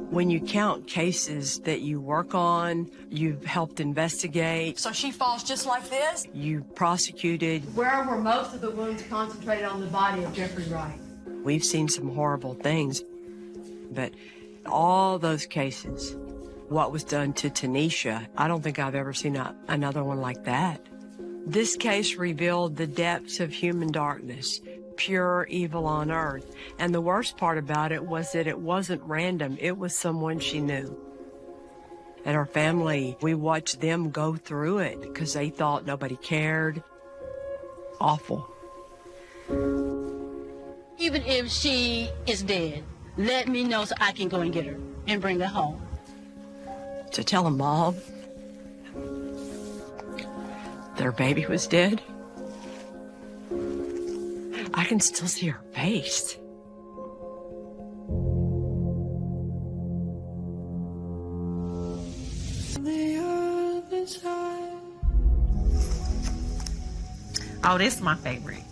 When you count cases that you work on, you've helped investigate. So she falls just like this? You prosecuted. Where were most of the wounds concentrated on the body of Jeffrey Wright? We've seen some horrible things, but all those cases, what was done to Tanisha, I don't think I've ever seen another one like that. This case revealed the depths of human darkness, pure evil on earth. And the worst part about it was that it wasn't random. It was someone she knew. And her family, we watched them go through it because they thought nobody cared. Awful. Even if she is dead, let me know so I can go and get her and bring her home. To tell a mom their baby was dead, I can still see her face. Oh, this is my favorite.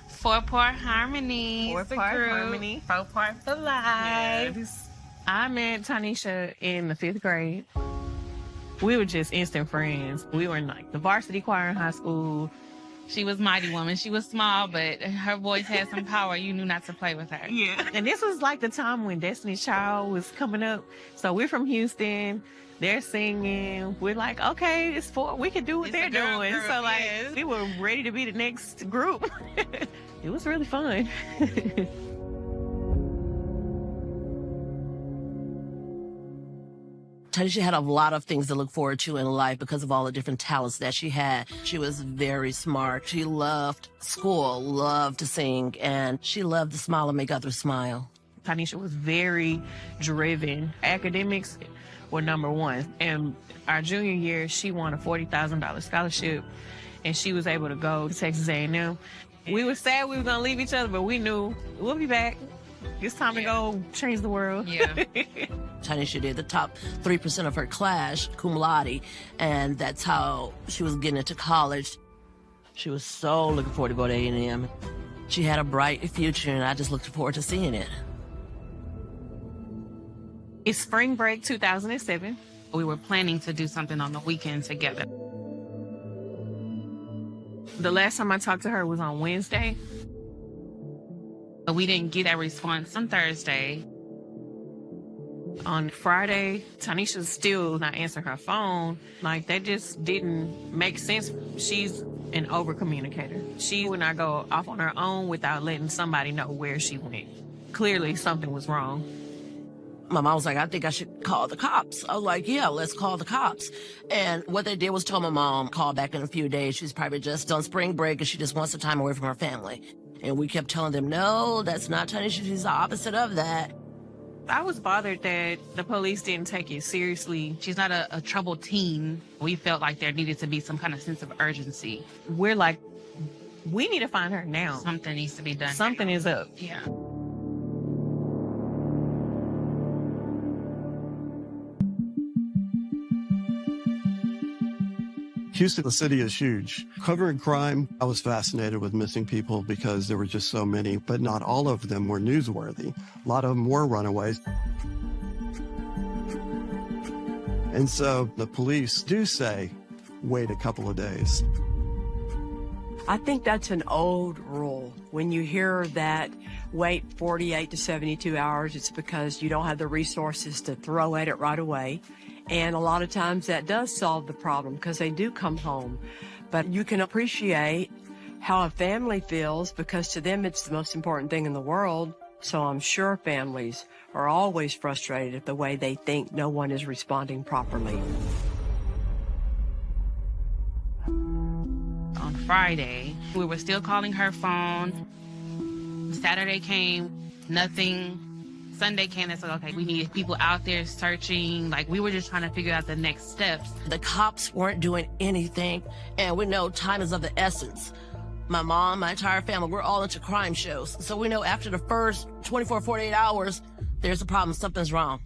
4-part harmony. 4-part harmony. 4-part for life. Yes. I met Tanisha in the 5th grade. We were just instant friends. We were in like the varsity choir in high school. She was mighty woman. She was small, but her voice had some power. You knew not to play with her. Yeah. And this was like the time when Destiny's Child was coming up. So we're from Houston. They're singing. We're like, okay, we can do what they're doing. Girl, so like, yes. We were ready to be the next group. It was really fun. Tanisha had a lot of things to look forward to in life because of all the different talents that she had. She was very smart. She loved school, loved to sing, and she loved to smile and make others smile. Tanisha was very driven. Academics were number one. And our junior year, she won a $40,000 scholarship, and she was able to go to Texas A&M. We were sad we were going to leave each other, but we knew we'll be back. It's time to go change the world. Yeah. Tanisha did the top 3% of her class, cum laude, and that's how she was getting into college. She was so looking forward to go to A&M. She had a bright future, and I just looked forward to seeing it. It's spring break 2007. We were planning to do something on the weekend together. The last time I talked to her was on Wednesday. But we didn't get that response on Thursday. On Friday, Tanisha's still not answering her phone. Like, that just didn't make sense. She's an over-communicator. She would not go off on her own without letting somebody know where she went. Clearly, something was wrong. My mom was like, I think I should call the cops. I was like, yeah, let's call the cops. And what they did was tell my mom, call back in a few days. She's probably just on spring break and she just wants some time away from her family. And we kept telling them, no, that's not Tanisha. She's the opposite of that. I was bothered that the police didn't take it seriously. She's not a troubled teen. We felt like there needed to be some kind of sense of urgency. We're like, we need to find her now. Something needs to be done. Something is up. Yeah. Houston, the city is huge. Covering crime, I was fascinated with missing people because there were just so many, but not all of them were newsworthy. A lot of them were runaways. And so the police do say, wait a couple of days. I think that's an old rule. When you hear that wait 48 to 72 hours, it's because you don't have the resources to throw at it right away. And a lot of times that does solve the problem because they do come home. But you can appreciate how a family feels because to them it's the most important thing in the world. So I'm sure families are always frustrated at the way they think no one is responding properly. On Friday, we were still calling her phone. Saturday came, nothing. Sunday came and said, okay, we need people out there searching. Like, we were just trying to figure out the next steps. The cops weren't doing anything, and we know time is of the essence. My mom, my entire family, we're all into crime shows. So we know after the first 24, 48 hours, there's a problem, something's wrong.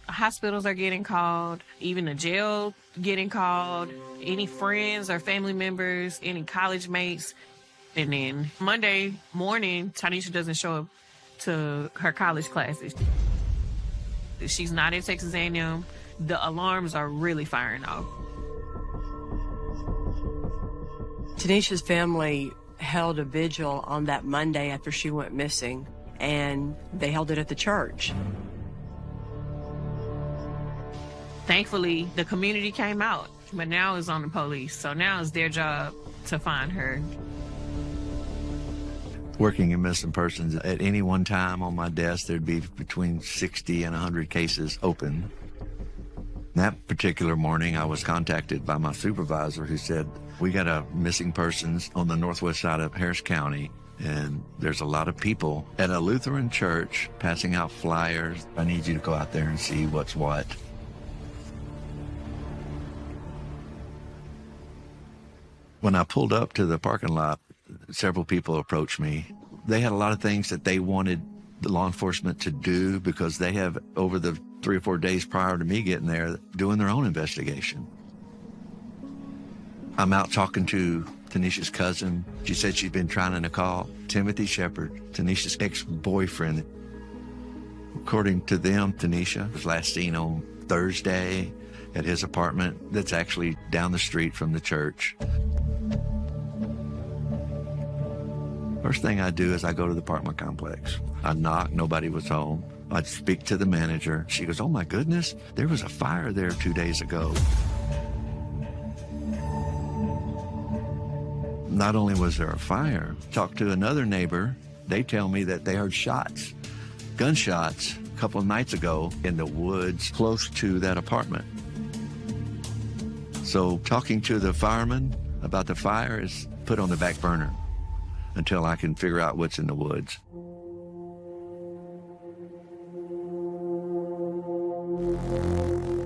Hospitals are getting called, even the jail getting called, any friends or family members, any college mates. And then Monday morning, Tanisha doesn't show up to her college classes. She's not at Texas A&M. The alarms are really firing off. Tanisha's family held a vigil on that Monday after she went missing, and they held it at the church. Thankfully, the community came out, but now it's on the police. So now it's their job to find her. Working in missing persons, at any one time on my desk, there'd be between 60 and 100 cases open. That particular morning, I was contacted by my supervisor who said, we got a missing persons on the northwest side of Harris County, and there's a lot of people at a Lutheran church passing out flyers. I need you to go out there and see what's what. When I pulled up to the parking lot, several people approached me. They had a lot of things that they wanted the law enforcement to do because they have, over the 3 or 4 days prior to me getting there, doing their own investigation. I'm out talking to Tanisha's cousin. She said she'd been trying to call Timothy Shepard, Tanisha's ex-boyfriend. According to them, Tanisha was last seen on Thursday at his apartment that's actually down the street from the church. First thing I do is I go to the apartment complex. I knock, nobody was home. I'd speak to the manager. She goes, oh my goodness, there was a fire there 2 days ago. Not only was there a fire, talked to another neighbor. They tell me that they heard shots, gunshots, a couple of nights ago in the woods close to that apartment. So talking to the fireman about the fire is put on the back burner until I can figure out what's in the woods.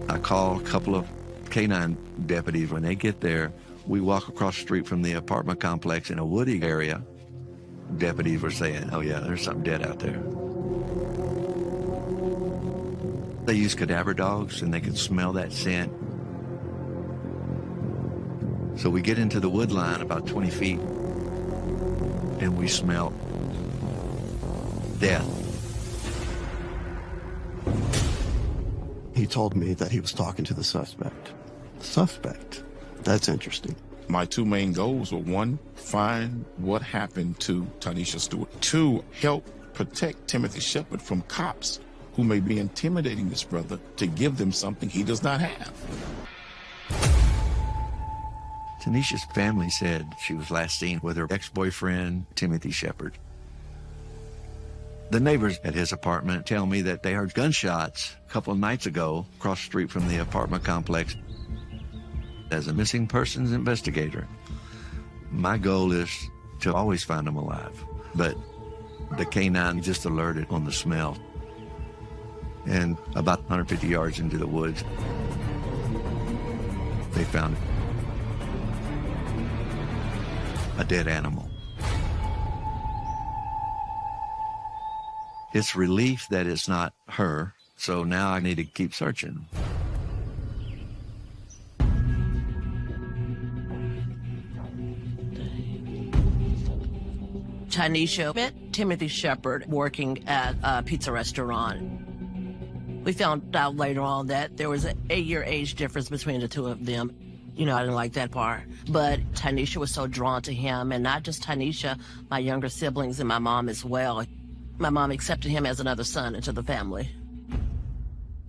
I call a couple of K-9 deputies. When they get there, we walk across the street from the apartment complex in a woody area. Deputies were saying, oh yeah, there's something dead out there. They use cadaver dogs and they can smell that scent. So we get into the wood line about 20 feet and we smell death. He told me that he was talking to the suspect. Suspect? That's interesting. My two main goals were, one, find what happened to Tanisha Stewart. Two, help protect Timothy Shepard from cops who may be intimidating this brother to give them something he does not have. Tanisha's family said she was last seen with her ex-boyfriend, Timothy Shepard. The neighbors at his apartment tell me that they heard gunshots a couple of nights ago across the street from the apartment complex. As a missing persons investigator, my goal is to always find them alive. But the K-9 just alerted on the smell. And about 150 yards into the woods, they found a dead animal. It's relief that it's not her, so now I need to keep searching. Tanisha met Timothy Shepard working at a pizza restaurant. We found out later on that there was an 8-year age difference between the two of them. You know, I didn't like that part. But Tanisha was so drawn to him, and not just Tanisha, my younger siblings and my mom as well. My mom accepted him as another son into the family.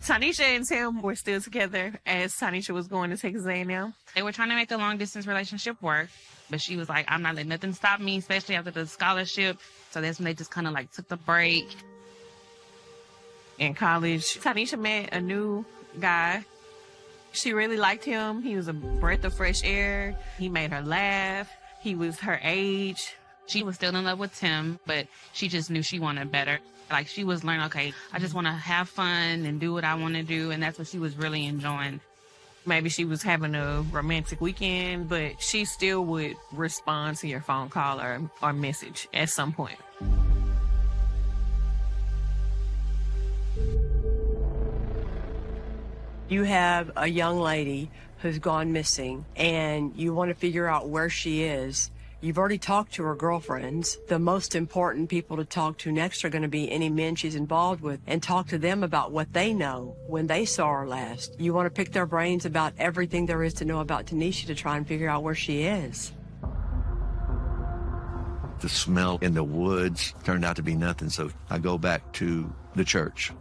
Tanisha and Tim were still together as Tanisha was going to Texas A&M. They were trying to make the long-distance relationship work, but she was like, I'm not letting nothing stop me, especially after the scholarship. So that's when they just kind of like took the break. In college, Tanisha met a new guy. She really liked him. He was a breath of fresh air. He made her laugh. He was her age. She was still in love with Tim, but she just knew she wanted better. Like, she was learning, okay, I just want to have fun and do what I want to do, and that's what she was really enjoying. Maybe she was having a romantic weekend, but she still would respond to your phone call or message at some point. You have a young lady who's gone missing and you want to figure out where she is. You've already talked to her girlfriends. The most important people to talk to next are going to be any men she's involved with, and talk to them about what they know when they saw her last. You want to pick their brains about everything there is to know about Tanisha to try and figure out where she is. The smell in the woods turned out to be nothing, so I go back to the church.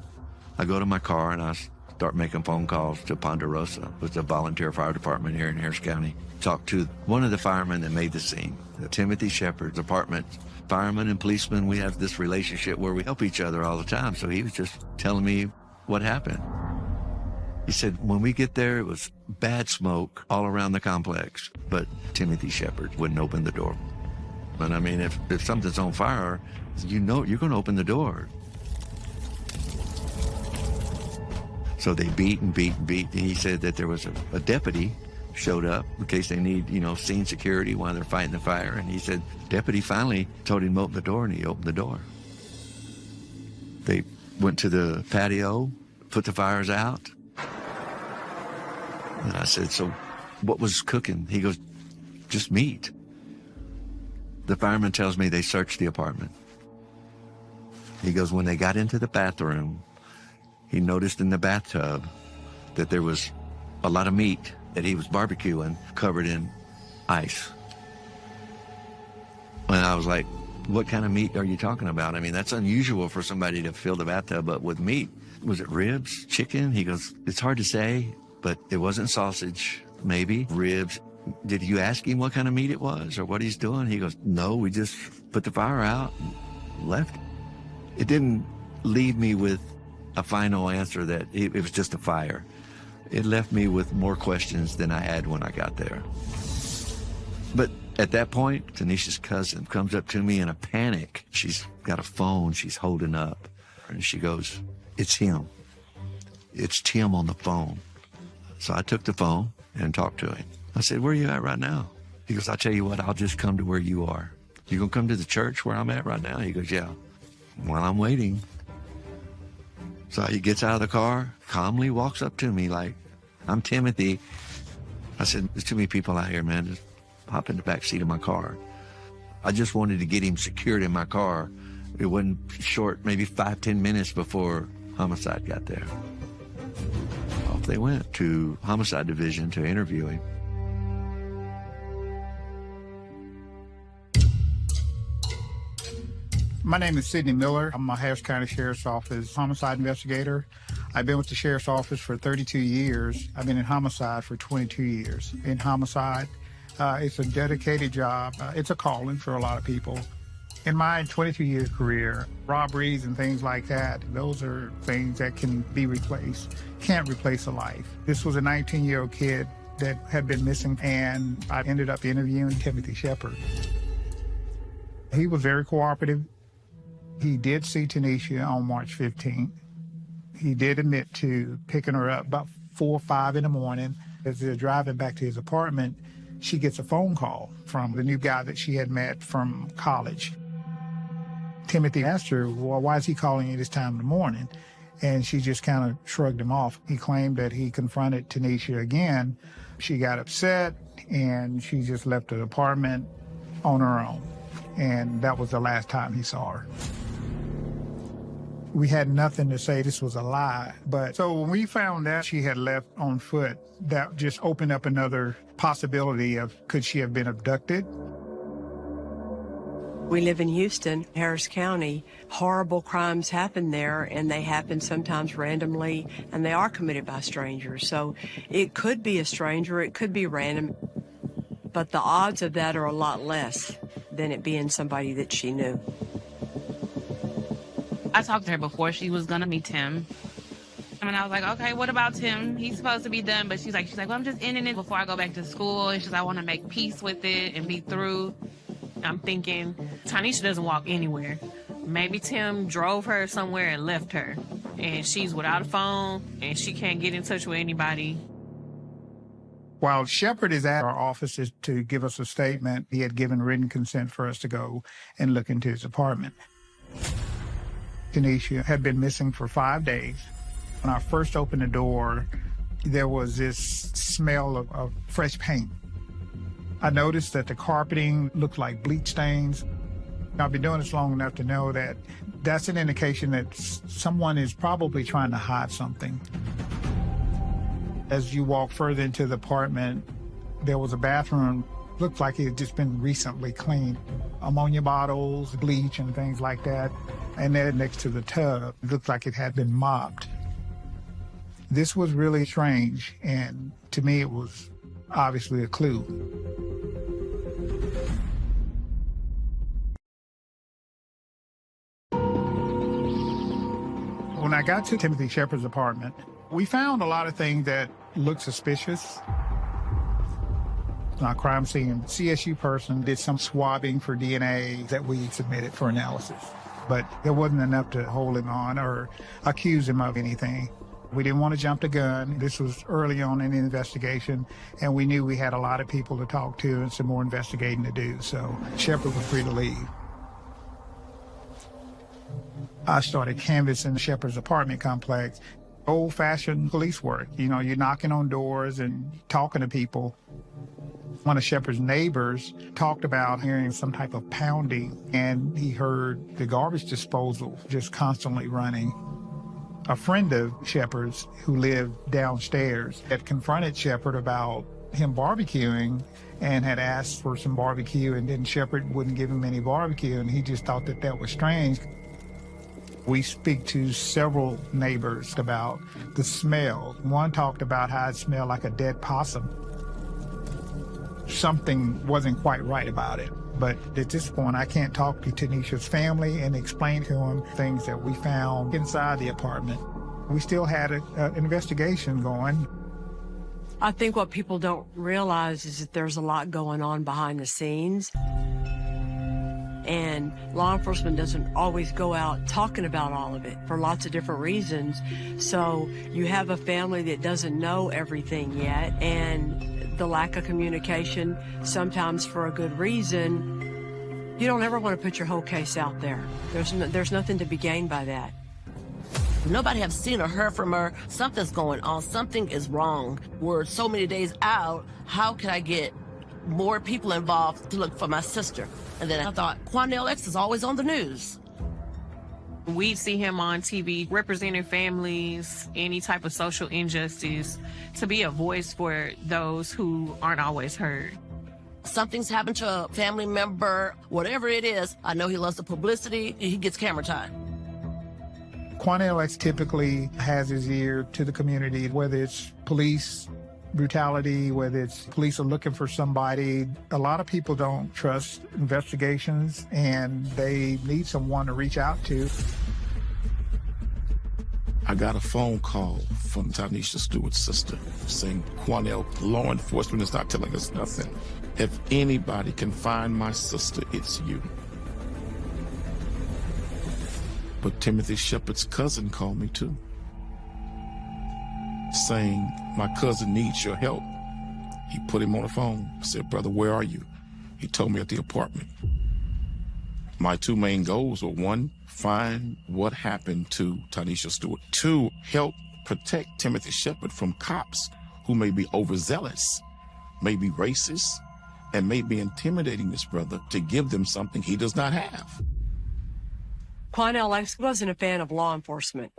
I go to my car and I start making phone calls to Ponderosa, which is a volunteer fire department here in Harris County. Talk to one of the firemen that made the scene, Timothy Shepard's apartment. Firemen and policemen, we have this relationship where we help each other all the time, so he was just telling me what happened. He said, when we get there, it was bad smoke all around the complex, but Timothy Shepard wouldn't open the door. And I mean, if something's on fire, you know you're going to open the door. So they beat and beat and beat. And he said that there was a deputy showed up in case they need, scene security while they're fighting the fire. And he said, deputy finally told him to open the door, and he opened the door. They went to the patio, put the fires out. And I said, so what was cooking? He goes, just meat. The fireman tells me they searched the apartment. He goes, when they got into the bathroom, he noticed in the bathtub that there was a lot of meat that he was barbecuing covered in ice. And I was like, what kind of meat are you talking about? I mean, that's unusual for somebody to fill the bathtub up with meat. Was it ribs, chicken? He goes, it's hard to say, but it wasn't sausage, maybe ribs. Did you ask him what kind of meat it was or what he's doing? He goes, no, we just put the fire out and left. It didn't leave me with a final answer that it was just a fire. It left me with more questions than I had when I got there. But at that point, Tanisha's cousin comes up to me in a panic. She's got a phone she's holding up, and she goes, it's him. It's Tim on the phone. So I took the phone and talked to him. I said, where are you at right now? He goes, I'll tell you what, I'll just come to where you are. You gonna come to the church where I'm at right now? He goes, yeah. While I'm waiting. So he gets out of the car, calmly walks up to me like, I'm Timothy. I said, there's too many people out here, man. Just hop in the back seat of my car. I just wanted to get him secured in my car. It wasn't short, maybe 5-10 minutes before homicide got there. Off they went to homicide division to interview him. My name is Sidney Miller. I'm a Harris County Sheriff's Office homicide investigator. I've been with the Sheriff's Office for 32 years. I've been in homicide for 22 years. In homicide, it's a dedicated job. It's a calling for a lot of people. In my 22-year career, robberies and things like that, those are things that can be replaced. Can't replace a life. This was a 19-year-old kid that had been missing, and I ended up interviewing Timothy Shepard. He was very cooperative. He did see Tanisha on March 15th. He did admit to picking her up about 4 or 5 in the morning. As they're driving back to his apartment, she gets a phone call from the new guy that she had met from college. Timothy asked her, well, why is he calling you this time in the morning? And she just kind of shrugged him off. He claimed that he confronted Tanisha again. She got upset, and she just left the apartment on her own. And that was the last time he saw her. We had nothing to say this was a lie. But so when we found out she had left on foot, that just opened up another possibility of, could she have been abducted? We live in Houston, Harris County. Horrible crimes happen there, and they happen sometimes randomly, and they are committed by strangers. So it could be a stranger, it could be random, but the odds of that are a lot less than it being somebody that she knew. I talked to her before she was gonna meet Tim. And I was like, okay, what about Tim? He's supposed to be done, but she's like, well, I'm just ending it before I go back to school. And she's like, I want to make peace with it and be through. I'm thinking, Tanisha doesn't walk anywhere. Maybe Tim drove her somewhere and left her. And she's without a phone, and she can't get in touch with anybody. While Shepard is at our office to give us a statement, he had given written consent for us to go and look into his apartment. Tanisha had been missing for 5 days. When I first opened the door, there was this smell of fresh paint. I noticed that the carpeting looked like bleach stains. I've been doing this long enough to know that that's an indication that someone is probably trying to hide something. As you walk further into the apartment, there was a bathroom, looked like it had just been recently cleaned. Ammonia bottles, bleach, and things like that. And there next to the tub, it looked like it had been mopped. This was really strange, and to me it was obviously a clue. When I got to Timothy Shepard's apartment, we found a lot of things that looked suspicious. Our crime scene CSU person did some swabbing for DNA that we submitted for analysis, but there wasn't enough to hold him on or accuse him of anything. We didn't want to jump the gun. This was early on in the investigation, and we knew we had a lot of people to talk to and some more investigating to do, so Shepard was free to leave. I started canvassing Shepard's apartment complex. Old-fashioned police work. You know, you're knocking on doors and talking to people. One of Shepard's neighbors talked about hearing some type of pounding, and he heard the garbage disposal just constantly running. A friend of Shepard's who lived downstairs had confronted Shepard about him barbecuing and had asked for some barbecue, and then Shepard wouldn't give him any barbecue, and he just thought that that was strange. We speak to several neighbors about the smell. One talked about how it smelled like a dead possum. Something wasn't quite right about it. But at this point, I can't talk to Tanisha's family and explain to them things that we found inside the apartment. We still had an investigation going. I think what people don't realize is that there's a lot going on behind the scenes. And law enforcement doesn't always go out talking about all of it for lots of different reasons. So you have a family that doesn't know everything yet, and the lack of communication, sometimes for a good reason. You don't ever want to put your whole case out there. There's nothing to be gained by that. Nobody have seen or heard from her. Something's going on. Something is wrong. We're so many days out. How can I get more people involved to look for my sister? And then I thought, Quanell X is always on the news. We see him on TV representing families, any type of social injustice, to be a voice for those who aren't always heard. Something's happened to a family member, whatever it is. I know he loves the publicity. He gets camera time. Quanell X typically has his ear to the community, whether it's police brutality, whether it's police are looking for somebody. A lot of people don't trust investigations, and they need someone to reach out to. I got a phone call from Tanisha Stewart's sister saying, Quanell, law enforcement is not telling us nothing. If anybody can find my sister, it's you. But Timothy Shepard's cousin called me too, saying, my cousin needs your help. He put him on the phone, said, brother, where are you? He told me at the apartment. My two main goals were, one, find what happened to Tanisha Stewart. Two, help protect Timothy Shepard from cops who may be overzealous, may be racist, and may be intimidating this brother to give them something he does not have. Quanell X wasn't a fan of law enforcement.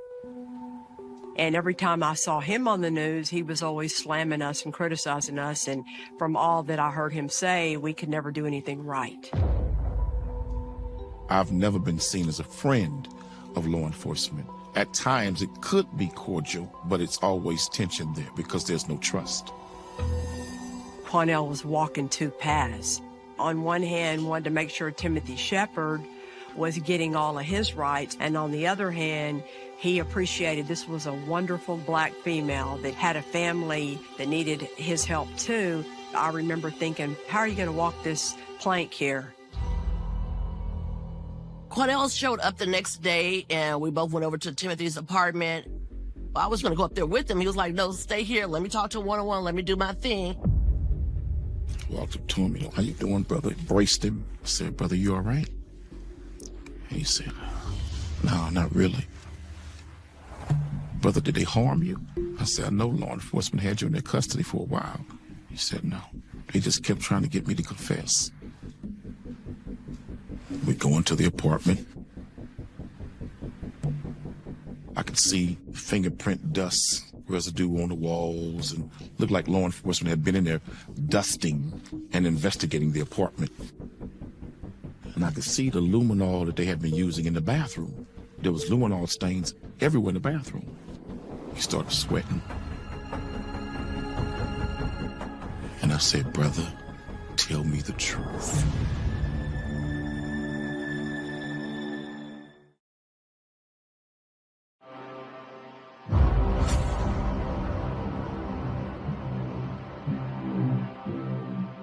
And every time I saw him on the news, he was always slamming us and criticizing us. And from all that I heard him say, we could never do anything right. I've never been seen as a friend of law enforcement. At times, it could be cordial, but it's always tension there because there's no trust. Quanell was walking two paths. On one hand, wanted to make sure Timothy Shepard was getting all of his rights, and on the other hand, he appreciated this was a wonderful black female that had a family that needed his help too. I remember thinking, how are you going to walk this plank here? Quanell showed up the next day, and we both went over to Timothy's apartment. I was going to go up there with him. He was like, no, stay here. Let me talk to him one-on-one. Let me do my thing. Walked up to him, how you doing, brother? Embraced him. I said, brother, you all right? And he said, no, not really. Brother, did they harm you? I said, I know law enforcement had you in their custody for a while. He said, no. They just kept trying to get me to confess. We go into the apartment. I could see fingerprint dust residue on the walls and looked like law enforcement had been in there dusting and investigating the apartment. And I could see the luminol that they had been using in the bathroom. There was luminol stains everywhere in the bathroom. He started sweating. And I said, brother, tell me the truth.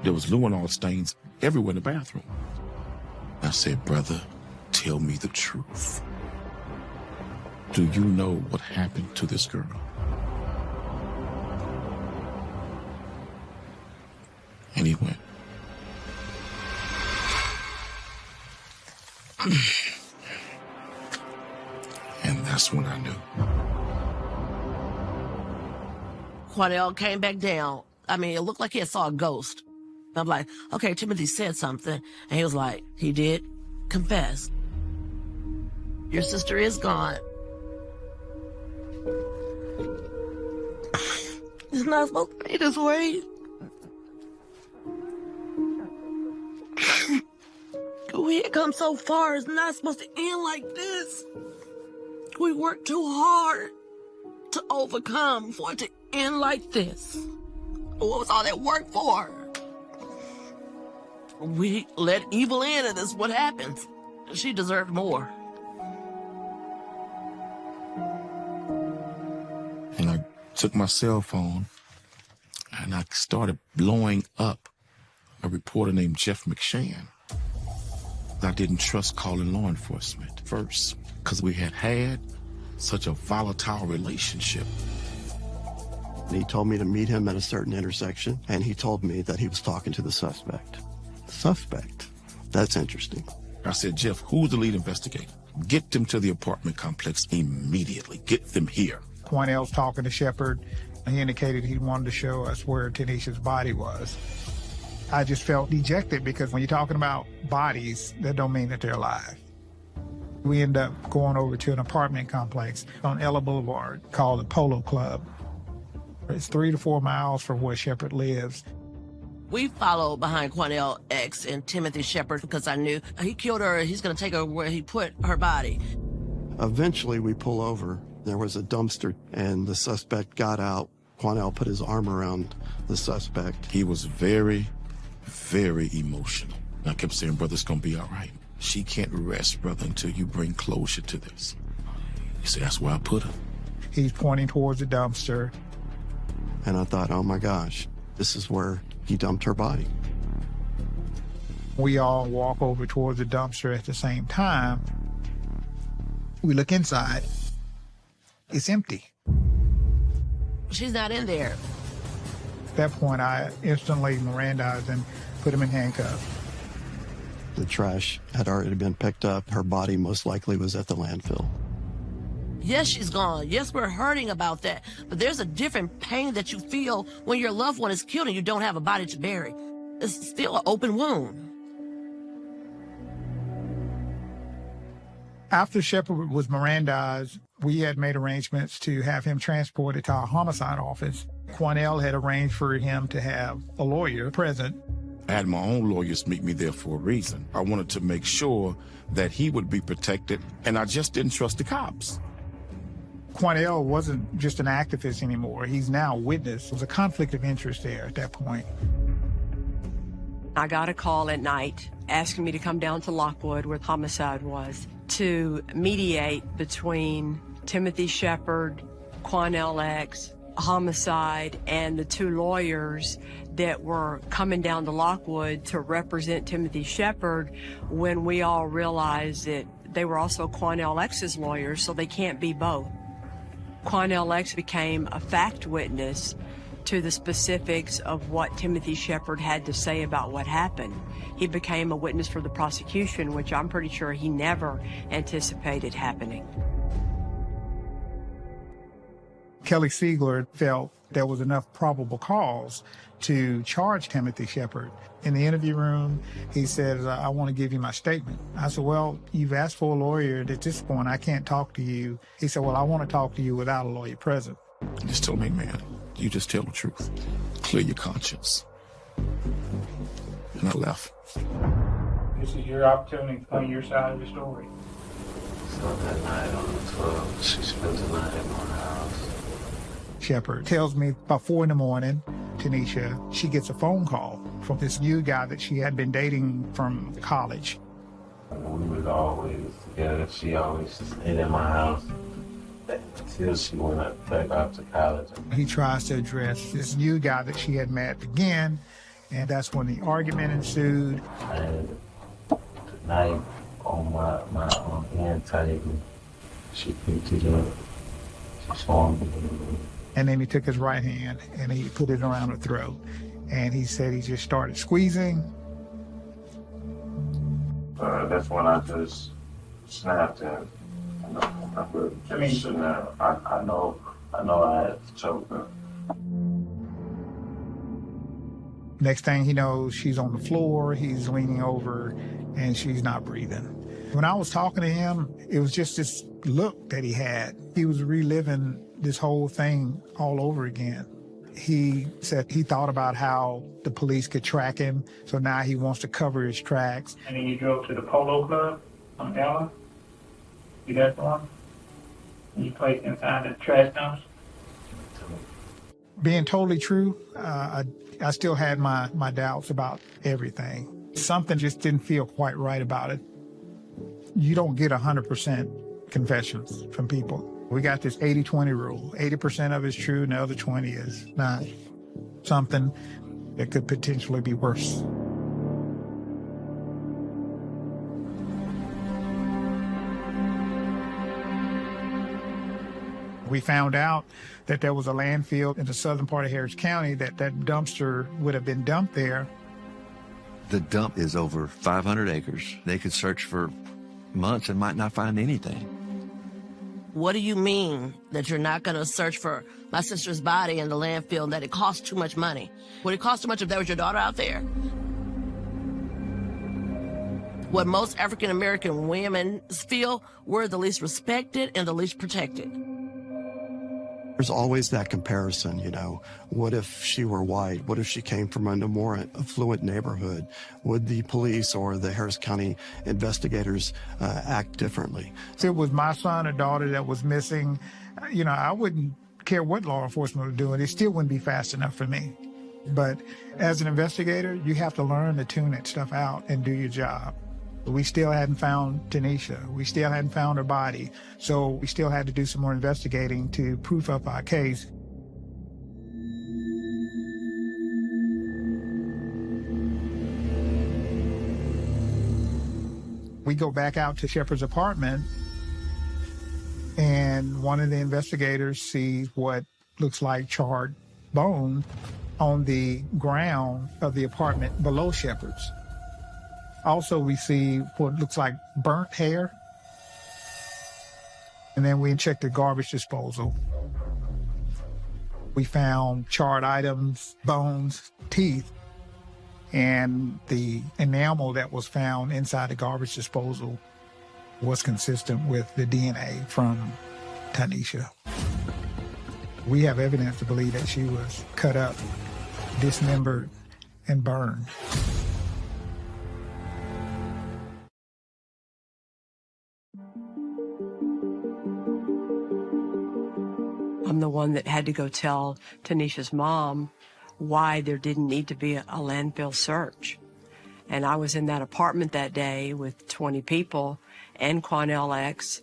There was luminol stains everywhere in the bathroom. I said, brother, tell me the truth. Do you know what happened to this girl? And he went. And that's when I knew. Quanell came back down. I mean, it looked like he had saw a ghost. I'm like, okay, Timothy said something. And he was like, he did confess. Your sister is gone. It's not supposed to be this way. We had come so far. It's not supposed to end like this. We worked too hard to overcome for it to end like this. What was all that work for? We let evil in, and this is what happens. She deserved more. And I took my cell phone and I started blowing up a reporter named Jeff McShann. I didn't trust calling law enforcement first because we had such a volatile relationship. And he told me to meet him at a certain intersection, and he told me that he was talking to the suspect. Suspect? That's interesting. I said, Jeff, who's the lead investigator? Get them to the apartment complex immediately. Get them here. Quanell's talking to Shepard. He indicated he wanted to show us where Tanisha's body was. I just felt dejected because when you're talking about bodies, that don't mean that they're alive. We end up going over to an apartment complex on Ella Boulevard called the Polo Club. It's 3 to 4 miles from where Shepard lives. We followed behind Quanell X and Timothy Shepard because I knew he killed her. He's going to take her where he put her body. Eventually, we pull over. There was a dumpster, and the suspect got out. Quanell put his arm around the suspect. He was very, very emotional. And I kept saying, brother, it's going to be all right. She can't rest, brother, until you bring closure to this. He said, that's where I put her. He's pointing towards the dumpster. And I thought, oh my gosh, this is where he dumped her body. We all walk over towards the dumpster at the same time. We look inside. It's empty. She's not in there. At that point, I instantly Mirandized and put him in handcuffs. The trash had already been picked up. Her body most likely was at the landfill. Yes, she's gone. Yes, we're hurting about that. But there's a different pain that you feel when your loved one is killed and you don't have a body to bury. It's still an open wound. After Shepard was Mirandized, we had made arrangements to have him transported to our homicide office. Quanell had arranged for him to have a lawyer present. I had my own lawyers meet me there for a reason. I wanted to make sure that he would be protected, and I just didn't trust the cops. Quanell wasn't just an activist anymore. He's now a witness. There was a conflict of interest there at that point. I got a call at night asking me to come down to Lockwood, where the homicide was, to mediate between Timothy Shepard, Quanell X, homicide, and the two lawyers that were coming down to Lockwood to represent Timothy Shepard, when we all realized that they were also Quanell X's lawyers, so they can't be both. Quanell X became a fact witness to the specifics of what Timothy Shepard had to say about what happened. He became a witness for the prosecution, which I'm pretty sure he never anticipated happening. Kelly Siegler felt there was enough probable cause to charge Timothy Shepard. In the interview room, he said, I want to give you my statement. I said, well, you've asked for a lawyer. At this point, I can't talk to you. He said, well, I want to talk to you without a lawyer present. He just told me, man, you just tell the truth. Clear your conscience. And I left. This is your opportunity to explain your side of the story. So that night on the 12th, she spent the night at my house. Shepard tells me about 4 a.m, Tanisha, she gets a phone call from this new guy that she had been dating from college. We was always together. She always stayed at my house until she went back out to college. He tries to address this new guy that she had met again, and that's when the argument ensued. And the knife on my hand table, she picked it up. She swung it. And then he took his right hand and he put it around her throat. And he said he just started squeezing. That's when I just snapped and I know I had to choke her. Next thing he knows, she's on the floor, he's leaning over, and she's not breathing. When I was talking to him, it was just this look that he had. He was reliving this whole thing all over again. He said he thought about how the police could track him, so now he wants to cover his tracks. And then you drove to the Polo Club on Ella. You got one? And you placed inside the trash dumps? Being totally true, I still had my doubts about everything. Something just didn't feel quite right about it. You don't get 100% confessions from people. We got this 80-20 rule. 80% of it's true and the other 20 is not. Something that could potentially be worse. We found out that there was a landfill in the southern part of Harris County that dumpster would have been dumped there. The dump is over 500 acres. They could search for months and might not find anything. What do you mean that you're not going to search for my sister's body in the landfill and that it costs too much money? Would it cost too much if there was your daughter out there? What most African-American women feel, we're the least respected and the least protected. There's always that comparison, you know. What if she were white? What if she came from a more affluent neighborhood? Would the police or the Harris County investigators act differently? If it was my son or daughter that was missing, you know, I wouldn't care what law enforcement was doing. It still wouldn't be fast enough for me. But as an investigator, you have to learn to tune that stuff out and do your job. We still hadn't found Tanisha. We still hadn't found her body. So we still had to do some more investigating to proof up our case. We go back out to Shepard's apartment, and one of the investigators sees what looks like charred bone on the ground of the apartment below Shepard's. Also, we see what looks like burnt hair. And then we checked the garbage disposal. We found charred items, bones, teeth, and the enamel that was found inside the garbage disposal was consistent with the DNA from Tanisha. We have evidence to believe that she was cut up, dismembered, and burned. I'm the one that had to go tell Tanisha's mom why there didn't need to be a landfill search. And I was in that apartment that day with 20 people and Quanell X,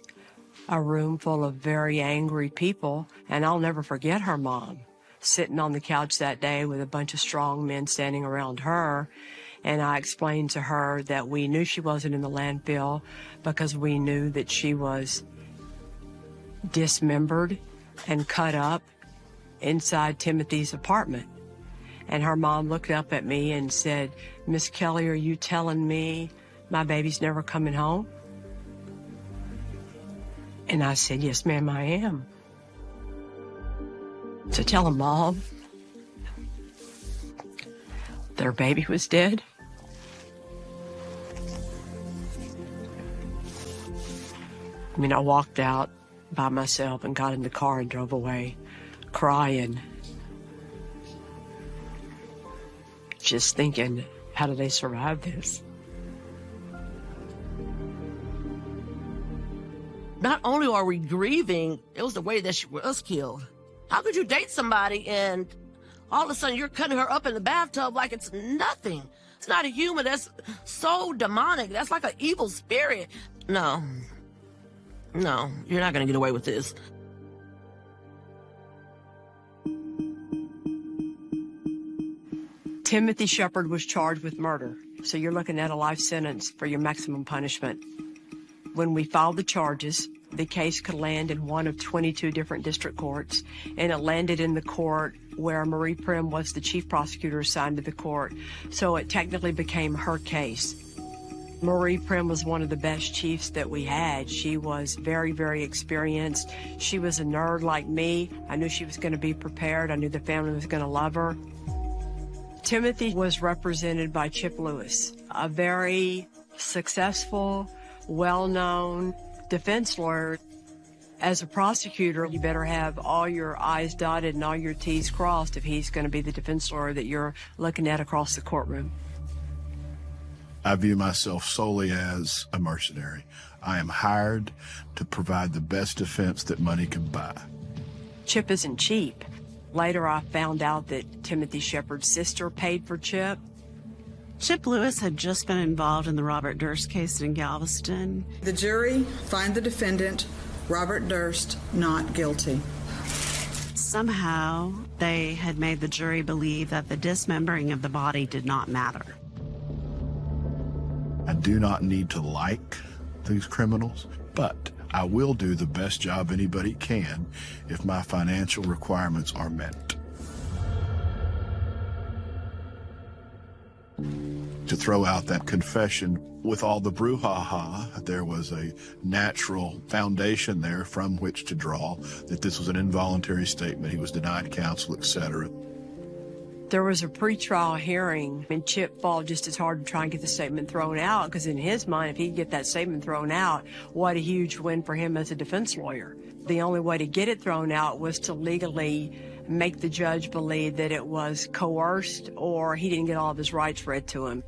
a room full of very angry people. And I'll never forget her mom sitting on the couch that day with a bunch of strong men standing around her. And I explained to her that we knew she wasn't in the landfill because we knew that she was dismembered and cut up inside Timothy's apartment. And her mom looked up at me and said, "Miss Kelly, are you telling me my baby's never coming home?" And I said, "Yes, ma'am, I am." to tell a mom their baby was dead. I mean, I walked out by myself and got in the car and drove away, crying. Just thinking, how do they survive this? Not only are we grieving, it was the way that she was killed. How could you date somebody and all of a sudden you're cutting her up in the bathtub like it's nothing? It's not a human. That's so demonic. That's like an evil spirit. No, you're not going to get away with this. Timothy Shepard was charged with murder, so you're looking at a life sentence for your maximum punishment. When we filed the charges, the case could land in one of 22 different district courts, and it landed in the court where Marie Prim was the chief prosecutor assigned to the court, so it technically became her case. Marie Prim was one of the best chiefs that we had. She was very, very experienced. She was a nerd like me. I knew she was going to be prepared. I knew the family was going to love her. Timothy was represented by Chip Lewis, a very successful, well-known defense lawyer. As a prosecutor, you better have all your I's dotted and all your T's crossed if he's going to be the defense lawyer that you're looking at across the courtroom. I view myself solely as a mercenary. I am hired to provide the best defense that money can buy. Chip isn't cheap. Later, I found out that Timothy Shepard's sister paid for Chip. Chip Lewis had just been involved in the Robert Durst case in Galveston. The jury find the defendant, Robert Durst, not guilty. Somehow, they had made the jury believe that the dismembering of the body did not matter. I do not need to like these criminals, but I will do the best job anybody can if my financial requirements are met. To throw out that confession with all the brouhaha, there was a natural foundation there from which to draw that this was an involuntary statement. He was denied counsel, etc. There was a pretrial hearing, and Chip fought just as hard to try and get the statement thrown out, because in his mind, if he could get that statement thrown out, what a huge win for him as a defense lawyer. The only way to get it thrown out was to legally make the judge believe that it was coerced or he didn't get all of his rights read to him.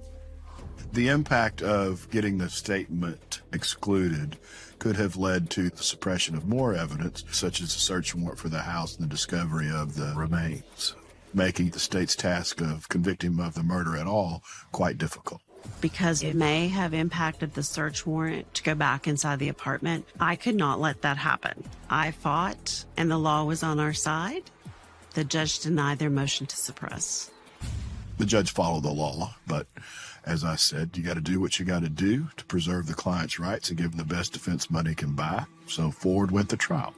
The impact of getting the statement excluded could have led to the suppression of more evidence, such as a search warrant for the house and the discovery of the remains, making the state's task of convicting him of the murder at all quite difficult. Because it may have impacted the search warrant to go back inside the apartment, I could not let that happen. I fought, and the law was on our side. The judge denied their motion to suppress. The judge followed the law, but as I said, you got to do what you got to do to preserve the client's rights and give them the best defense money can buy. So forward went the trial.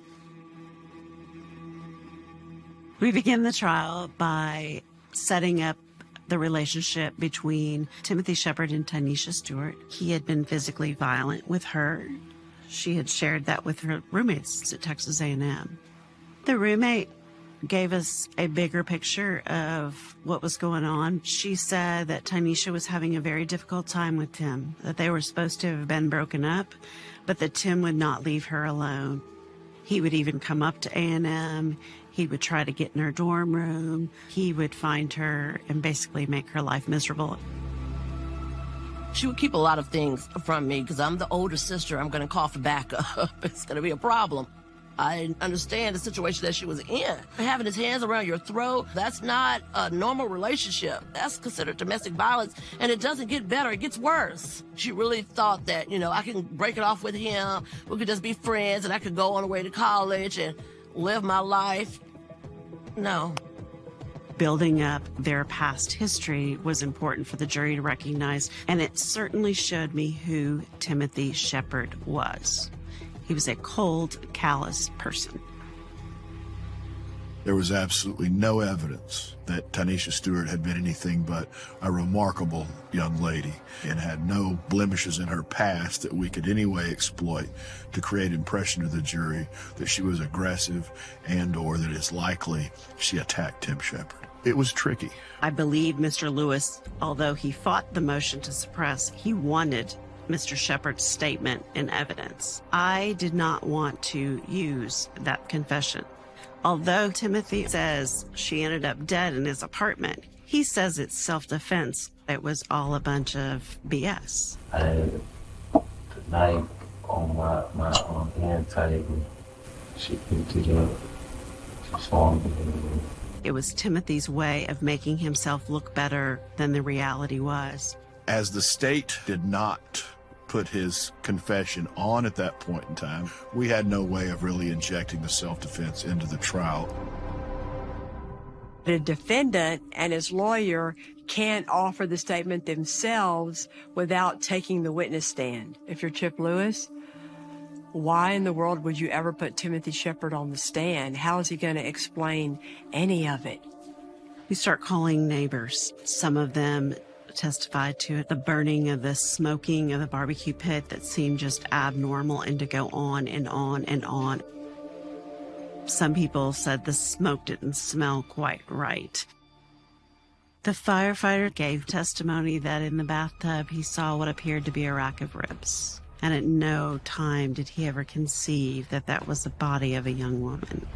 We began the trial by setting up the relationship between Timothy Shepard and Tanisha Stewart. He had been physically violent with her. She had shared that with her roommates at Texas A&M. The roommate gave us a bigger picture of what was going on. She said that Tanisha was having a very difficult time with Tim, that they were supposed to have been broken up, but that Tim would not leave her alone. He would even come up to A&M. He would try to get in her dorm room. He would find her and basically make her life miserable. She would keep a lot of things from me because I'm the older sister. I'm going to call for backup. It's going to be a problem. I understand the situation that she was in. Having his hands around your throat, that's not a normal relationship. That's considered domestic violence, and it doesn't get better, it gets worse. She really thought that, I can break it off with him, we could just be friends, and I could go on the way to college and live my life. No. Building up their past history was important for the jury to recognize, and it certainly showed me who Timothy Shepard was. He was a cold, callous person. There was absolutely no evidence that Tanisha Stewart had been anything but a remarkable young lady and had no blemishes in her past that we could anyway exploit to create impression to the jury that she was aggressive and or that it's likely she attacked Tim Shepard. It was tricky. I believe Mr. Lewis, although he fought the motion to suppress, he wanted Mr. Shepard's statement in evidence. I did not want to use that confession. Although Timothy says she ended up dead in his apartment, he says it's self-defense. It was all a bunch of BS. I had the knife on my hand table. She picked it up. She saw me. It was Timothy's way of making himself look better than the reality was. As the state did not put his confession on at that point in time, we had no way of really injecting the self-defense into the trial. The defendant and his lawyer can't offer the statement themselves without taking the witness stand. If you're Chip Lewis, why in the world would you ever put Timothy Shepard on the stand? How is he going to explain any of it? We start calling neighbors. Some of them testified to it, the burning of the smoking of the barbecue pit that seemed just abnormal and to go on and on and on. Some people said the smoke didn't smell quite right. The firefighter gave testimony that in the bathtub he saw what appeared to be a rack of ribs. And at no time did he ever conceive that that was the body of a young woman.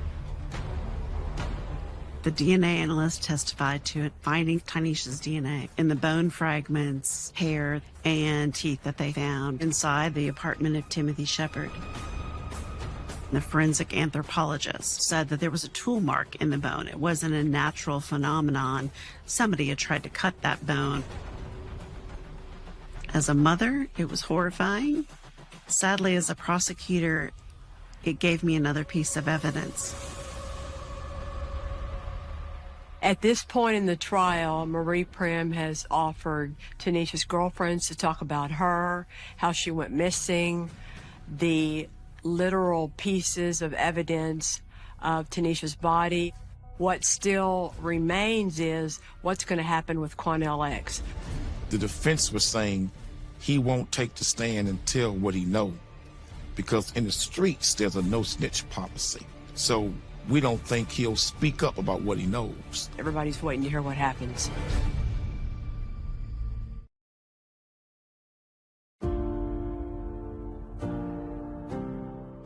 The DNA analyst testified to it, finding Tanisha's DNA in the bone fragments, hair, and teeth that they found inside the apartment of Timothy Shepard. The forensic anthropologist said that there was a tool mark in the bone. It wasn't a natural phenomenon. Somebody had tried to cut that bone. As a mother, it was horrifying. Sadly, as a prosecutor, it gave me another piece of evidence. At this point in the trial, Marie Prim has offered Tanisha's girlfriends to talk about her, how she went missing, the literal pieces of evidence of Tanisha's body. What still remains is what's going to happen with Quanell X. The defense was saying he won't take the stand and tell what he knows, because in the streets there's a no snitch policy. So we don't think he'll speak up about what he knows. Everybody's waiting to hear what happens.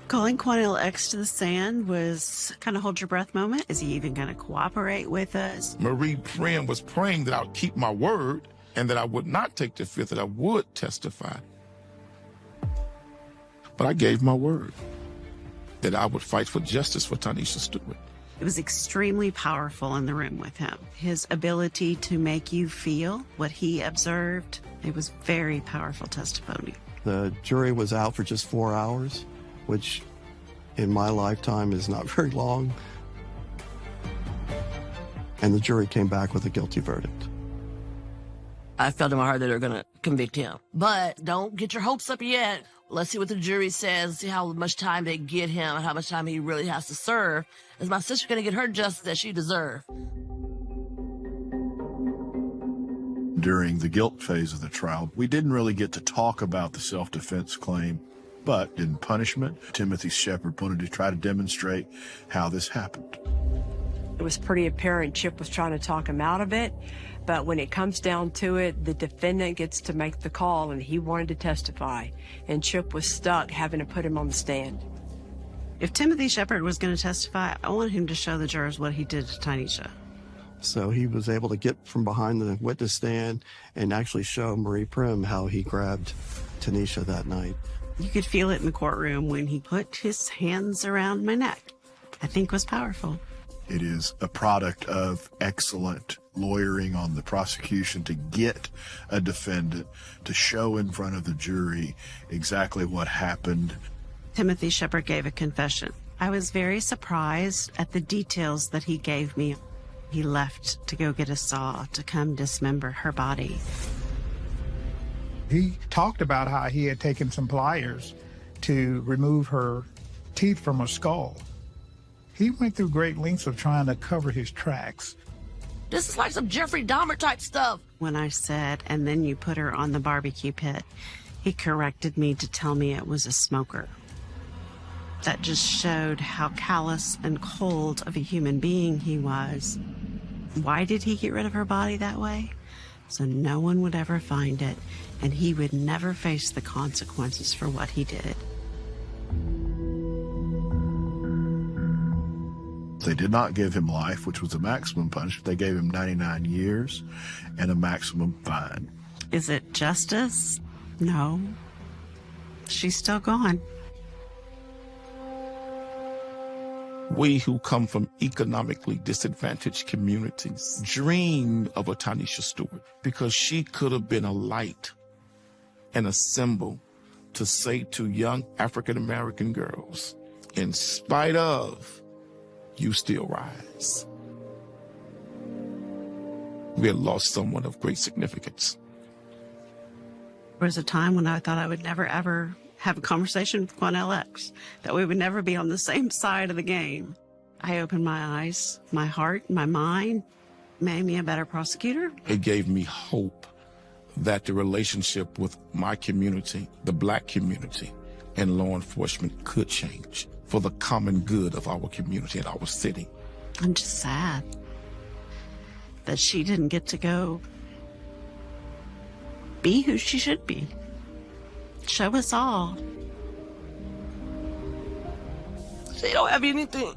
Calling Quanell X to the stand was kind of hold your breath moment. Is he even going to cooperate with us? Marie Prim was praying that I would keep my word and that I would not take the fifth, that I would testify. But I gave my word that I would fight for justice for Tanisha Stewart. It was extremely powerful in the room with him. His ability to make you feel what he observed, it was very powerful testimony. The jury was out for just 4 hours, which in my lifetime is not very long. And the jury came back with a guilty verdict. I felt in my heart that they're going to convict him. But don't get your hopes up yet. Let's see what the jury says, see how much time they get him and how much time he really has to serve. Is my sister going to get her justice that she deserves? During the guilt phase of the trial, we didn't really get to talk about the self-defense claim. But in punishment, Timothy Shepard wanted to try to demonstrate how this happened. It was pretty apparent Chip was trying to talk him out of it, but when it comes down to it, the defendant gets to make the call, and he wanted to testify, and Chip was stuck having to put him on the stand. If Timothy Shepard was going to testify, I wanted him to show the jurors what he did to Tanisha. So he was able to get from behind the witness stand and actually show Marie Prim how he grabbed Tanisha that night. You could feel it in the courtroom when he put his hands around my neck. I think was powerful. It is a product of excellent lawyering on the prosecution to get a defendant to show in front of the jury exactly what happened. Timothy Shepard gave a confession. I was very surprised at the details that he gave me. He left to go get a saw to come dismember her body. He talked about how he had taken some pliers to remove her teeth from her skull. He went through great lengths of trying to cover his tracks. This is like some Jeffrey Dahmer type stuff. When I said, and then you put her on the barbecue pit, he corrected me to tell me it was a smoker. That just showed how callous and cold of a human being he was. Why did he get rid of her body that way? So no one would ever find it, and he would never face the consequences for what he did. They did not give him life, which was the maximum punishment. They gave him 99 years and a maximum fine. Is it justice? No. She's still gone. We who come from economically disadvantaged communities dream of a Tanisha Stewart because she could have been a light and a symbol to say to young African-American girls, in spite of, you still rise. We had lost someone of great significance. There was a time when I thought I would never, ever have a conversation with Quanell X, that we would never be on the same side of the game. I opened my eyes, my heart, my mind, made me a better prosecutor. It gave me hope that the relationship with my community, the Black community, and law enforcement could change for the common good of our community and our city. I'm just sad that she didn't get to go be who she should be. Show us all. She don't have anything.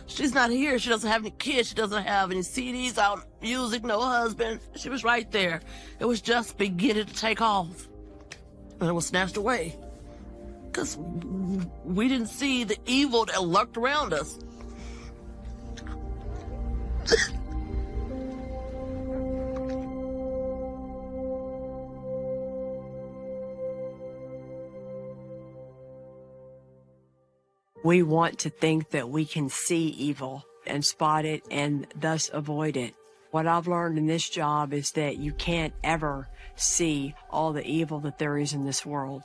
She's not here. She doesn't have any kids. She doesn't have any CDs out, music, no husband. She was right there. It was just beginning to take off. And it was snatched away. Because we didn't see the evil that lurked around us. We want to think that we can see evil and spot it and thus avoid it. What I've learned in this job is that you can't ever see all the evil that there is in this world.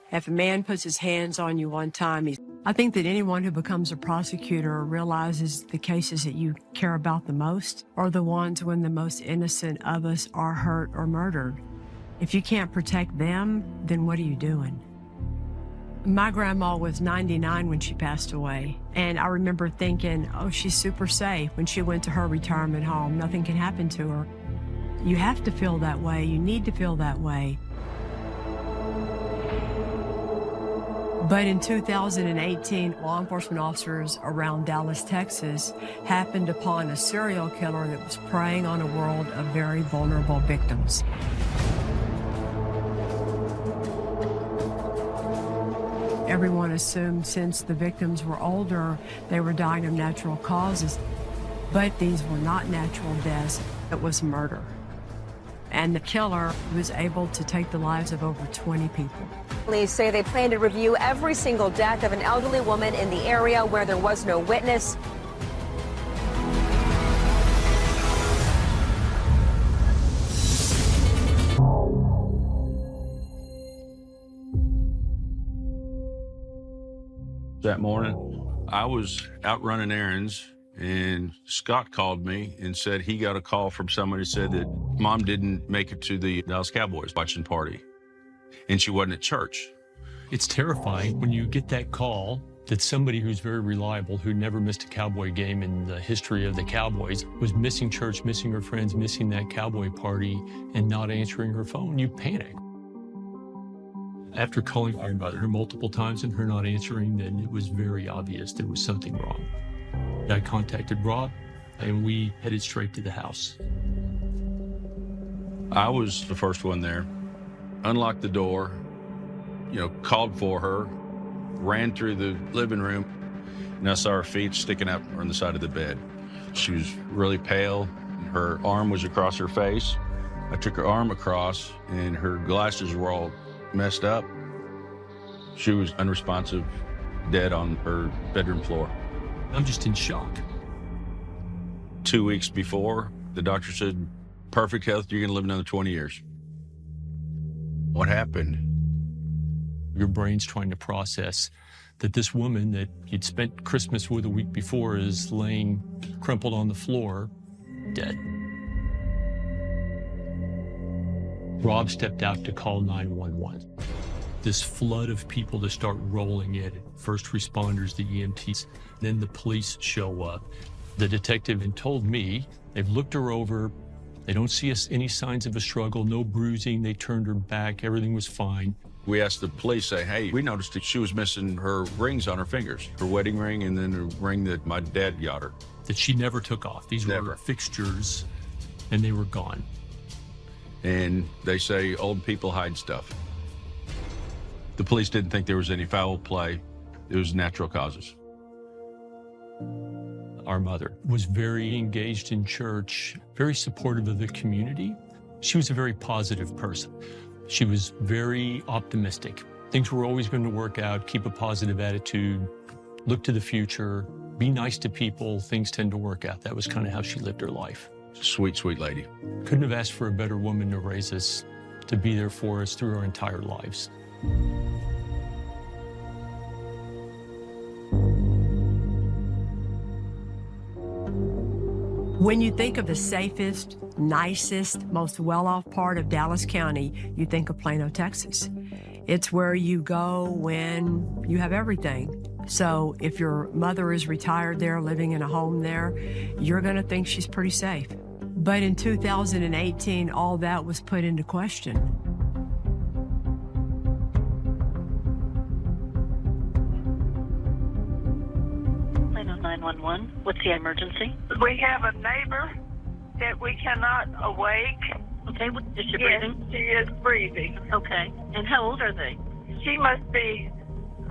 If a man puts his hands on you one time, I think that anyone who becomes a prosecutor realizes the cases that you care about the most are the ones when the most innocent of us are hurt or murdered. If you can't protect them, then what are you doing? My grandma was 99 when she passed away, and I remember thinking, oh, she's super safe. When she went to her retirement home, nothing can happen to her. You have to feel that way. You need to feel that way. But in 2018, law enforcement officers around Dallas, Texas, happened upon a serial killer that was preying on a world of very vulnerable victims. Everyone assumed since the victims were older, they were dying of natural causes. But these were not natural deaths, it was murder. And the killer was able to take the lives of over 20 people. Police say they plan to review every single death of an elderly woman in the area where there was no witness. That morning, I was out running errands, and Scott called me and said he got a call from somebody who said that Mom didn't make it to the Dallas Cowboys watching party, and she wasn't at church. It's terrifying when you get that call that somebody who's very reliable, who never missed a Cowboy game in the history of the Cowboys, was missing church, missing her friends, missing that Cowboy party, and not answering her phone. You panic. After calling her multiple times and her not answering, then it was very obvious there was something wrong. I contacted Rob, and we headed straight to the house. I was the first one there, unlocked the door, called for her, ran through the living room, and I saw her feet sticking out on the side of the bed. She was really pale. Her arm was across her face. I took her arm across, and her glasses were all messed up. She was unresponsive, dead on her bedroom floor. I'm just in shock. 2 weeks before, the doctor said, perfect health, you're gonna live another 20 years. What happened? Your brain's trying to process that this woman that he'd spent Christmas with a week before is laying crumpled on the floor, dead. Rob stepped out to call 911. This flood of people to start rolling in, first responders, the EMTs, then the police show up. The detective had told me, they've looked her over, they don't see any signs of a struggle, no bruising, they turned her back, everything was fine. We asked the police, hey, we noticed that she was missing her rings on her fingers, her wedding ring and then the ring that my dad got her. That she never took off. These were fixtures, and they were gone. And they say old people hide stuff. The police didn't think there was any foul play. It was natural causes. Our mother was very engaged in church, very supportive of the community. She was a very positive person. She was very optimistic. Things were always going to work out, keep a positive attitude, look to the future, be nice to people, things tend to work out. That was kind of how she lived her life. Sweet, sweet lady. Couldn't have asked for a better woman to raise us, to be there for us through our entire lives. When you think of the safest, nicest, most well-off part of Dallas County, you think of Plano, Texas. It's where you go when you have everything. So if your mother is retired there, living in a home there, you're going to think she's pretty safe. But in 2018, all that was put into question. Plano 911, what's the emergency? We have a neighbor that we cannot awake. Okay, is she Yes, breathing? she is breathing. Okay, and how old are they? She must be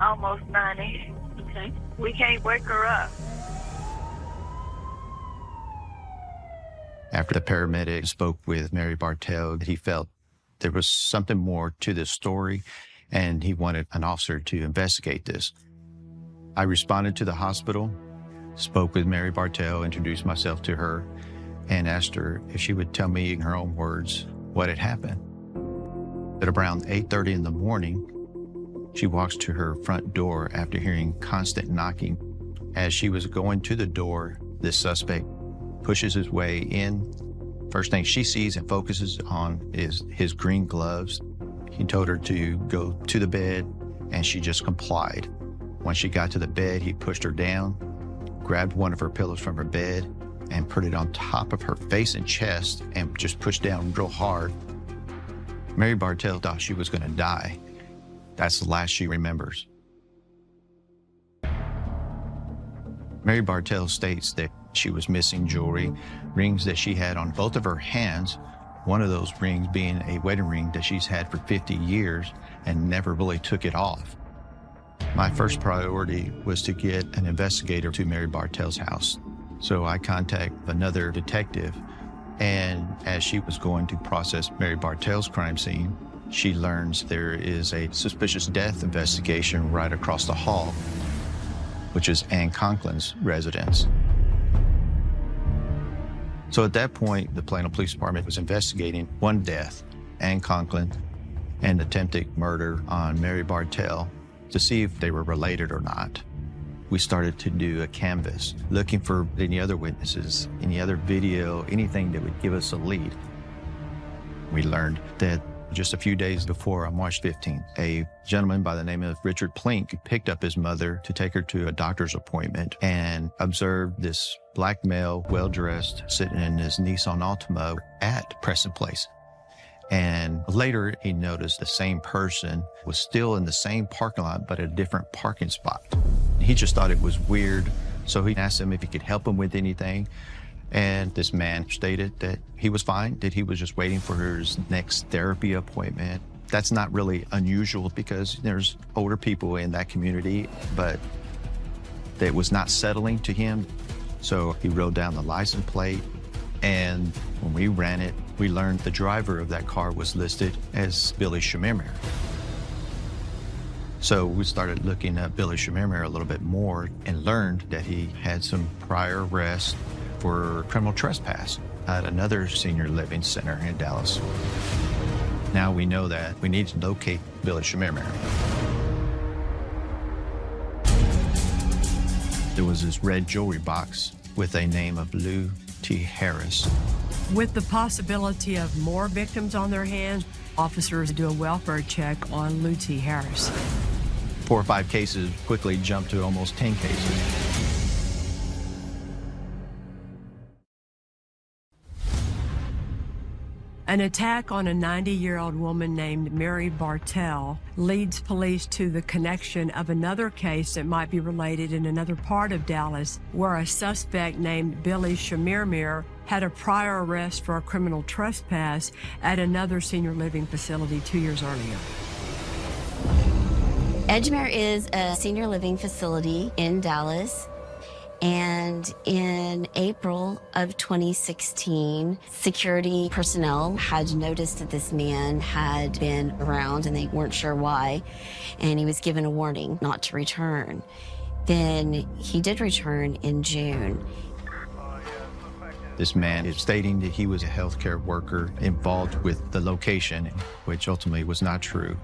almost 90. Okay. We can't wake her up. After the paramedic spoke with Mary Bartell, he felt there was something more to this story, and he wanted an officer to investigate this. I responded to the hospital, spoke with Mary Bartell, introduced myself to her, and asked her if she would tell me in her own words what had happened. At around 8:30 in the morning, she walks to her front door after hearing constant knocking. As she was going to the door, this suspect pushes his way in. First thing she sees and focuses on is his green gloves. He told her to go to the bed, and she just complied. When she got to the bed, he pushed her down, grabbed one of her pillows from her bed, and put it on top of her face and chest and just pushed down real hard. Mary Bartell thought she was going to die. That's the last she remembers. Mary Bartell states that she was missing jewelry, rings that she had on both of her hands, one of those rings being a wedding ring that she's had for 50 years and never really took it off. My first priority was to get an investigator to Mary Bartell's house. So I contacted another detective, and as she was going to process Mary Bartell's crime scene, she learns there is a suspicious death investigation right across the hall, which is Ann Conklin's residence. So at that point, the Plano Police Department was investigating one death, Ann Conklin, and attempted murder on Mary Bartell to see if they were related or not. We started to do a canvass, looking for any other witnesses, any other video, anything that would give us a lead. We learned that just a few days before, on March 15th, a gentleman by the name of Richard Plink picked up his mother to take her to a doctor's appointment and observed this black male, well-dressed, sitting in his Nissan Altima at Preston Place. And later, he noticed the same person was still in the same parking lot, but at a different parking spot. He just thought it was weird, so he asked him if he could help him with anything. And this man stated that he was fine, that he was just waiting for his next therapy appointment. That's not really unusual because there's older people in that community, but that was not settling to him. So he wrote down the license plate, and when we ran it, we learned the driver of that car was listed as Billy Schmiermeyer. So we started looking at Billy Schmiermeyer a little bit more and learned that he had some prior arrests for criminal trespass at another senior living center in Dallas. Now we know that we need to locate Billy Schmiermeyer. There was this red jewelry box with a name of Lou T. Harris. With the possibility of more victims on their hands, officers do a welfare check on Lou T. Harris. 4 or 5 cases quickly jumped to almost 10 cases. An attack on a 90-year-old woman named Mary Bartell leads police to the connection of another case that might be related in another part of Dallas, where a suspect named Billy Shamirmir had a prior arrest for a criminal trespass at another senior living facility 2 years earlier. Edgemere is a senior living facility in Dallas. And in April of 2016, security personnel had noticed that this man had been around and they weren't sure why, and he was given a warning not to return. Then he did return in June. This man is stating that he was a healthcare worker involved with the location, which ultimately was not true.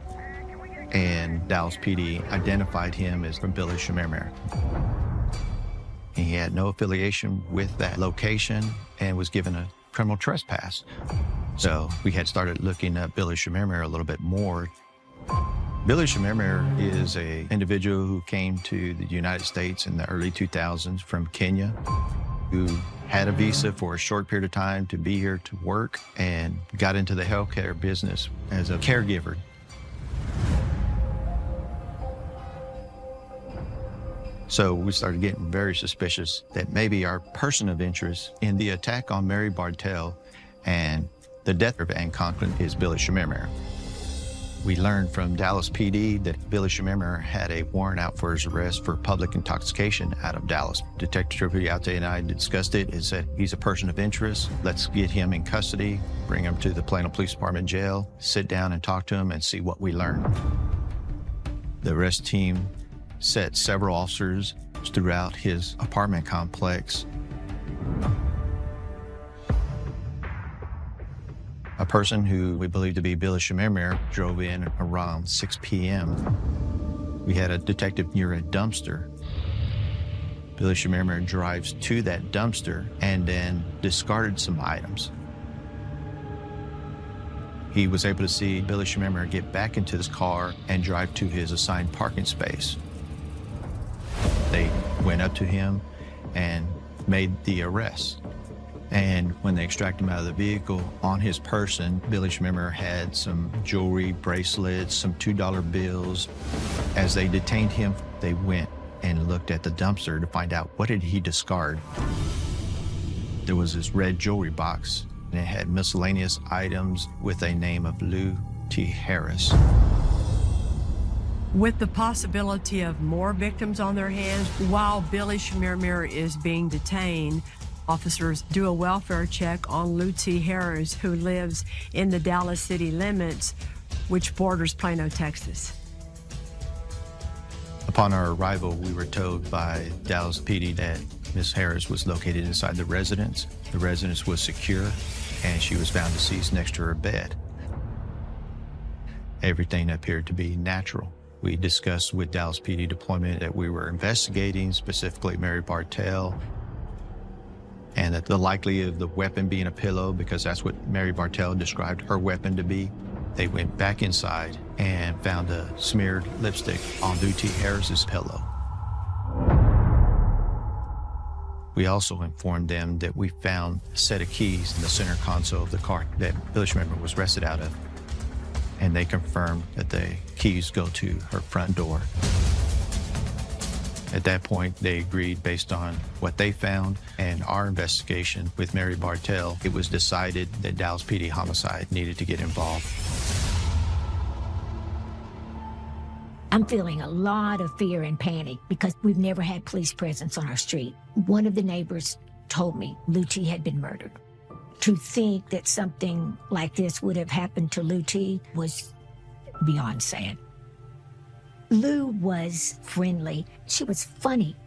And Dallas PD identified him as from Billy Shamirmir. He had no affiliation with that location and was given a criminal trespass. So we had started looking at Billy Shamirmir a little bit more. Billy Shamirmir is an individual who came to the United States in the early 2000s from Kenya, who had a visa for a short period of time to be here to work and got into the healthcare business as a caregiver. So we started getting very suspicious that maybe our person of interest in the attack on Mary Bartell and the death of Ann Conklin is Billy Shamirmir. We learned from Dallas PD that Billy Shamirmir had a warrant out for his arrest for public intoxication out of Dallas. Detective Tripiate and I discussed it and said, he's a person of interest. Let's get him in custody, bring him to the Plano Police Department jail, sit down and talk to him and see what we learn. The arrest team set several officers throughout his apartment complex. A person who we believe to be Billy Shamirmir drove in around 6 p.m. We had a detective near a dumpster. Billy Shamirmir drives to that dumpster and then discarded some items. He was able to see Billy Shamirmir get back into his car and drive to his assigned parking space. They went up to him and made the arrest. And when they extracted him out of the vehicle, on his person, Billy Shamirmir had some jewelry, bracelets, some $2 bills. As they detained him, they went and looked at the dumpster to find out what did he discard. There was this red jewelry box, and it had miscellaneous items with a name of Lou T. Harris. With the possibility of more victims on their hands, while Billy Shamirmir is being detained, officers do a welfare check on Lou T. Harris, who lives in the Dallas city limits, which borders Plano, Texas. Upon our arrival, we were told by Dallas PD that Ms. Harris was located inside the residence. The residence was secure, and she was found deceased next to her bed. Everything appeared to be natural. We discussed with Dallas PD deployment that we were investigating, specifically Mary Bartell, and that the likelihood of the weapon being a pillow, because that's what Mary Bartell described her weapon to be. They went back inside and found a smeared lipstick on Lou T. Harris's pillow. We also informed them that we found a set of keys in the center console of the car that Billy Shamirmir was arrested out of. And they confirmed that the keys go to her front door. At that point, they agreed based on what they found and our investigation with Mary Bartell, it was decided that Dallas PD Homicide needed to get involved. I'm feeling a lot of fear and panic because we've never had police presence on our street. One of the neighbors told me Lou T had been murdered. To think that something like this would have happened to Lou T was beyond sad. Lou was friendly. She was funny.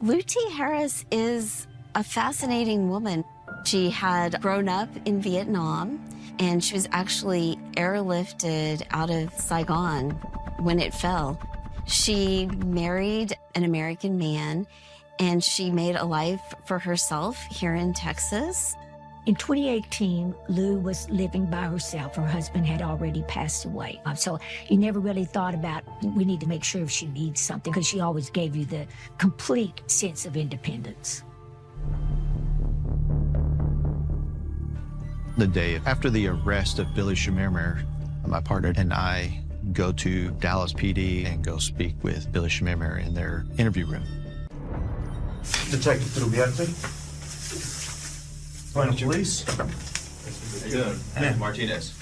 Lou T. Harris is a fascinating woman. She had grown up in Vietnam, and she was actually airlifted out of Saigon when it fell. She married an American man, and she made a life for herself here in Texas. In 2018, Lou was living by herself. Her husband had already passed away. So you never really thought about, we need to make sure if she needs something, because she always gave you the complete sense of independence. The day after the arrest of Billy Schmiermeyer, my partner and I go to Dallas PD and go speak with Billy Schmiermeyer in their interview room. Detective Trubiati. Police. How you doing? Martinez.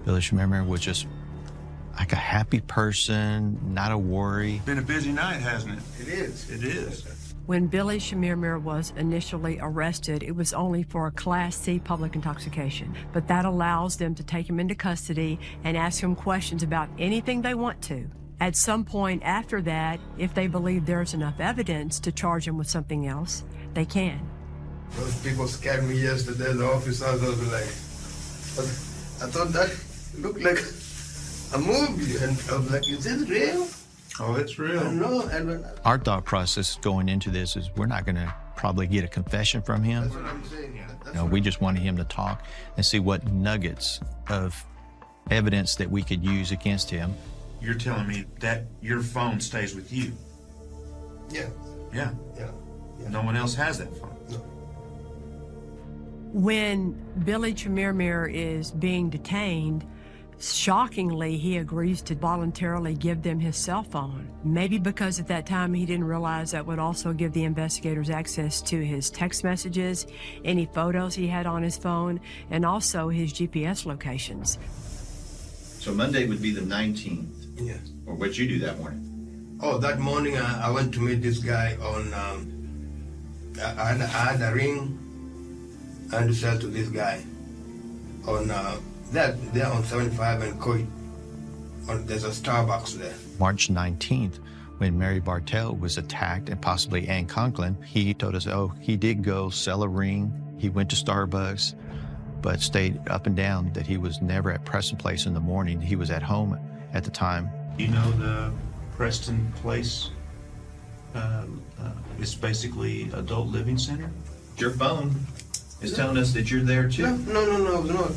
Billy Schmiermeyer was just like a happy person, not a worry. Been a busy night, hasn't it? It is. It is. When Billy Schmiermeyer was initially arrested, it was only for a Class C public intoxication. But that allows them to take him into custody and ask him questions about anything they want to. At some point after that, if they believe there's enough evidence to charge him with something else, they can. Those people scared me yesterday, the officers was like, I thought that looked like a movie, and I was like, is this real? Oh, it's real. I know. And Our thought process going into this is we're not going to probably get a confession from him. that's what I'm saying. We just wanted him to talk and see what nuggets of evidence that we could use against him. You're telling me that your phone stays with you? Yeah. Yeah. Yeah. No one else has that phone? When Billy Schmiermeyer is being detained, shockingly, he agrees to voluntarily give them his cell phone. Maybe because at that time he didn't realize that would also give the investigators access to his text messages, any photos he had on his phone, and also his GPS locations. So Monday would be the 19th. Yeah. Or what'd you do that morning? Oh, that morning I went to meet this guy on, I had a ring and to sell to this guy on, they're on 75 and Coit. There's a Starbucks there. March 19th, when Mary Bartell was attacked and possibly Ann Conklin, he told us, he did go sell a ring. He went to Starbucks, but stayed up and down that he was never at Preston Place in the morning. He was at home at the time. You know the Preston Place is basically adult living center? Your phone is telling us that you're there too. No, I was not.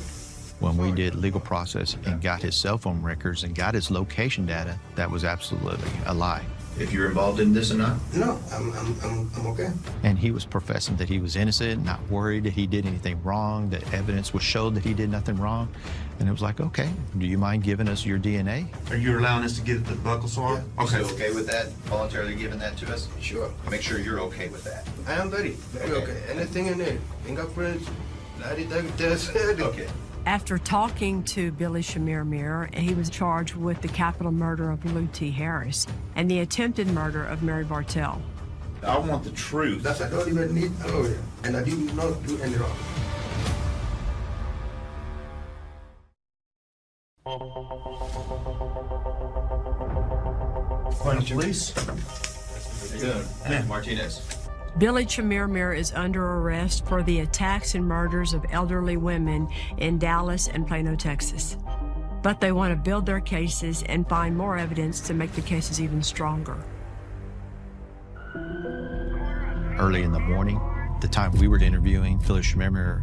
When we did legal process and got his cell phone records and got his location data, that was absolutely a lie. If you're involved in this or not? No, I'm okay. And he was professing that he was innocent, not worried that he did anything wrong, that evidence was showed that he did nothing wrong. And it was like, okay, do you mind giving us your DNA? Are you allowing us to get the buckle swab? Yeah. Okay. So okay with that? Voluntarily giving that to us? Sure. Make sure you're okay with that. I am very okay. Anything in there, fingerprints, lie detector test. Okay. After talking to Billy Schmiermeyer, he was charged with the capital murder of Lou T. Harris and the attempted murder of Mary Bartell. I want the truth. That's I don't even need a lawyer, and I did not do any wrong. Police. How you doing? Martinez. Billy Schmiermeyer is under arrest for the attacks and murders of elderly women in Dallas and Plano, Texas. But they want to build their cases and find more evidence to make the cases even stronger. Early in the morning, the time we were interviewing Billy Schmiermeyer,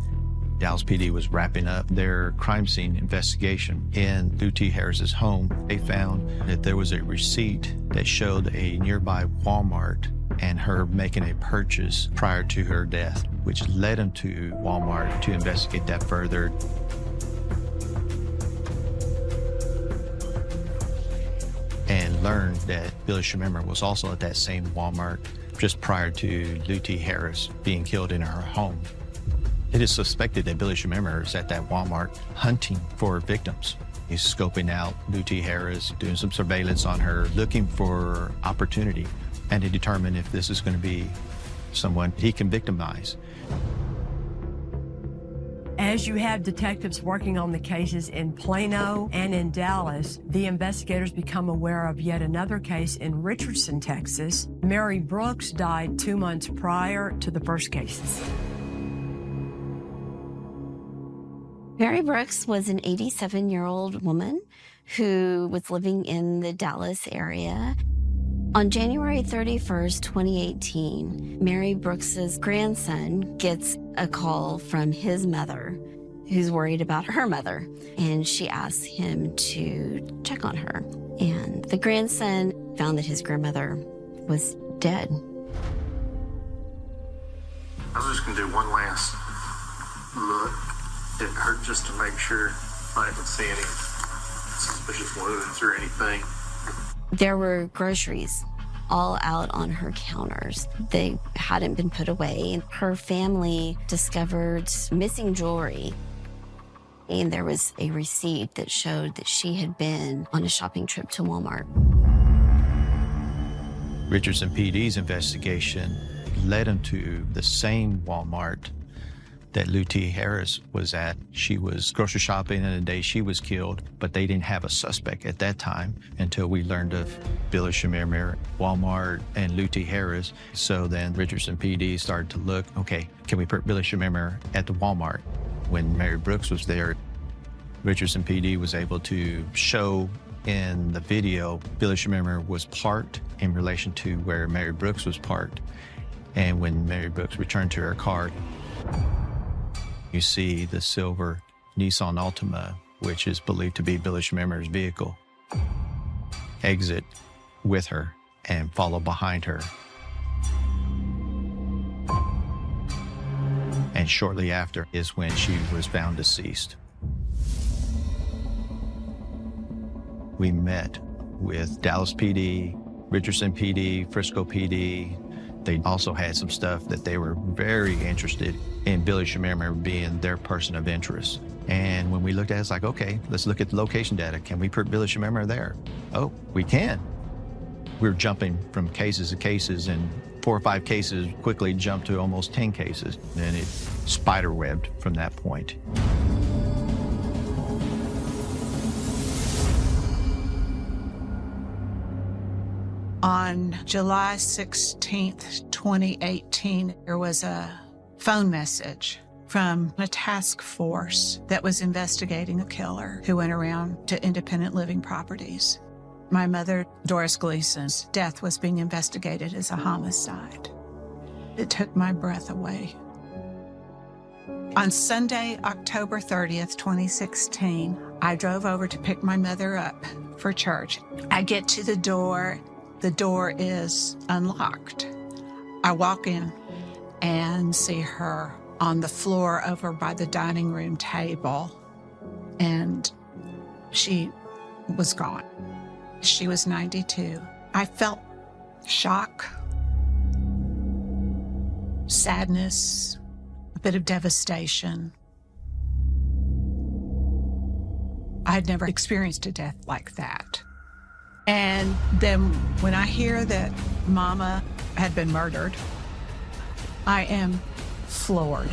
Dallas PD was wrapping up their crime scene investigation in Lou T. Harris's home. They found that there was a receipt that showed a nearby Walmart and her making a purchase prior to her death, which led him to Walmart to investigate that further. And learned that Billy Schmiermeyer was also at that same Walmart just prior to Lou T. Harris being killed in her home. It is suspected that Billy Schmiermeyer is at that Walmart hunting for victims. He's scoping out Lou T. Harris, doing some surveillance on her, looking for opportunity, and to determine if this is going to be someone he can victimize. As you have detectives working on the cases in Plano and in Dallas, the investigators become aware of yet another case in Richardson, Texas. Mary Brooks died 2 months prior to the first cases. Mary Brooks was an 87-year-old woman who was living in the Dallas area. On January 31st, 2018, Mary Brooks's grandson gets a call from his mother, who's worried about her mother, and she asks him to check on her. And the grandson found that his grandmother was dead. I was just going to do one last look at her just to make sure I didn't see any suspicious wounds or anything. There were groceries all out on her counters. They hadn't been put away. Her family discovered missing jewelry. And there was a receipt that showed that she had been on a shopping trip to Walmart. Richardson PD's investigation led him to the same Walmart that Lutie Harris was at. She was grocery shopping on the day she was killed, but they didn't have a suspect at that time until we learned of Billy Shamir, Walmart, and Lutie Harris. So then Richardson PD started to look, okay, can we put Billy Shamir at the Walmart? When Mary Brooks was there, Richardson PD was able to show in the video Billy Shamir was parked in relation to where Mary Brooks was parked. And when Mary Brooks returned to her car, you see the silver Nissan Altima, which is believed to be Billy Shamir's vehicle, exit with her and follow behind her. And shortly after is when she was found deceased. We met with Dallas PD, Richardson PD, Frisco PD. They also had some stuff that they were very interested in Billy Shamir being their person of interest. And when we looked at it, it's like, okay, let's look at the location data. Can we put Billy Shamir there? Oh, we can. We're jumping from cases to cases, and 4 or 5 cases quickly jumped to almost 10 cases. And it spiderwebbed from that point. On July 16th, 2018, there was a phone message from a task force that was investigating a killer who went around to independent living properties. My mother, Doris Gleason's death was being investigated as a homicide. It took my breath away. On Sunday, October 30th, 2016, I drove over to pick my mother up for church. I get to the door. The door is unlocked. I walk in and see her on the floor over by the dining room table, and she was gone. She was 92. I felt shock, sadness, a bit of devastation. I had never experienced a death like that. And then when I hear that Mama had been murdered, I am floored.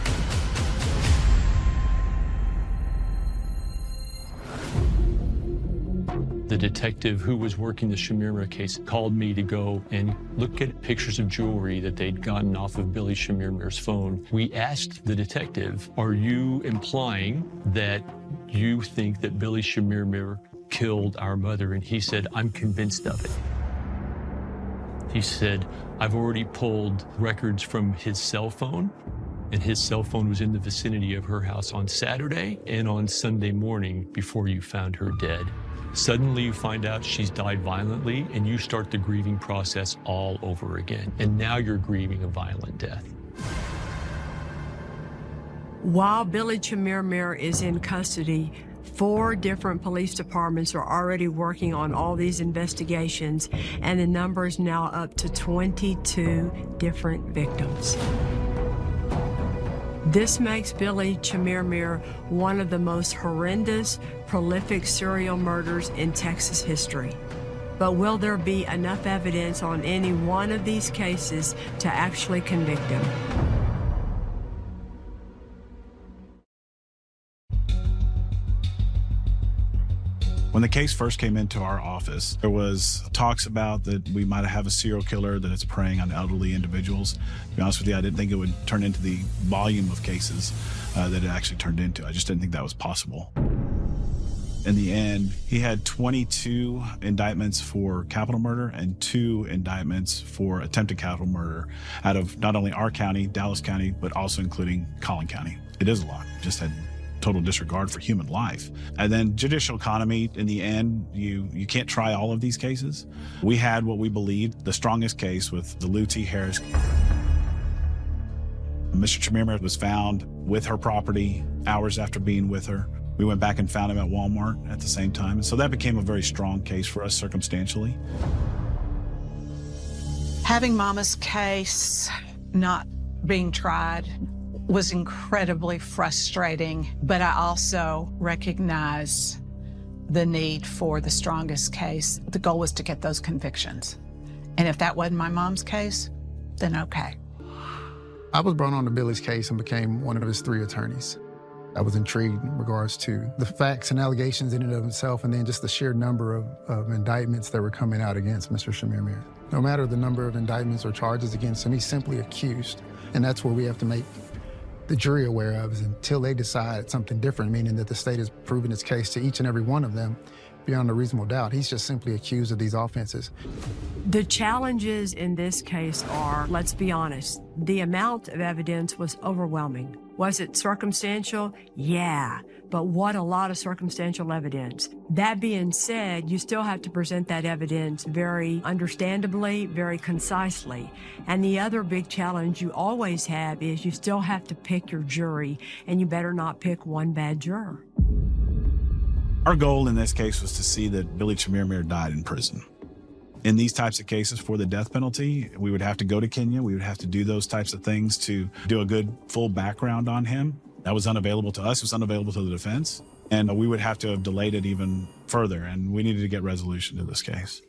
The detective who was working the Shamir case called me to go and look at pictures of jewelry that they'd gotten off of Billy Shamir's phone. We asked the detective, are you implying that you think that Billy Shamir killed our mother? And he said, I'm convinced of it. He said, I've already pulled records from his cell phone, and his cell phone was in the vicinity of her house on Saturday and on Sunday morning before you found her dead. Suddenly you find out she's died violently, and you start the grieving process all over again. And now you're grieving a violent death. While Billy Shamir is in custody, 4 different police departments are already working on all these investigations, and the number is now up to 22 different victims. This makes Billy Shamir one of the most horrendous, prolific serial murders in Texas history. But will there be enough evidence on any one of these cases to actually convict him? When the case first came into our office, there was talks about that we might have a serial killer that is preying on elderly individuals. To be honest with you, I didn't think it would turn into the volume of cases that it actually turned into. I just didn't think that was possible. In the end, he had 22 indictments for capital murder and 2 indictments for attempted capital murder out of not only our county, Dallas County, but also including Collin County. It is a lot. Just had total disregard for human life. And then judicial economy, in the end, you can't try all of these cases. We had what we believed the strongest case with the Lou T. Harris. Mr. Chimere was found with her property hours after being with her. We went back and found him at Walmart at the same time. And so that became a very strong case for us circumstantially. Having Mama's case not being tried was incredibly frustrating, but I also recognize the need for the strongest case. The goal was to get those convictions. And if that wasn't my mom's case, then okay. I was brought on to Billy's case and became one of his 3 attorneys. I was intrigued in regards to the facts and allegations in and of itself, and then just the sheer number of indictments that were coming out against Mr. Chimere. No matter the number of indictments or charges against him, he's simply accused. And that's what we have to make the jury aware of, is until they decide something different, meaning that the state has proven its case to each and every one of them beyond a reasonable doubt. He's just simply accused of these offenses. The challenges in this case are, let's be honest, the amount of evidence was overwhelming. Was it circumstantial? Yeah, but what a lot of circumstantial evidence. That being said, you still have to present that evidence very understandably, very concisely. And the other big challenge you always have is you still have to pick your jury, and you better not pick one bad juror. Our goal in this case was to see that Billy Chimere died in prison. In these types of cases for the death penalty, we would have to go to Kenya. We would have to do those types of things to do a good full background on him. That was unavailable to us. It was unavailable to the defense. And we would have to have delayed it even further. And we needed to get resolution to this case.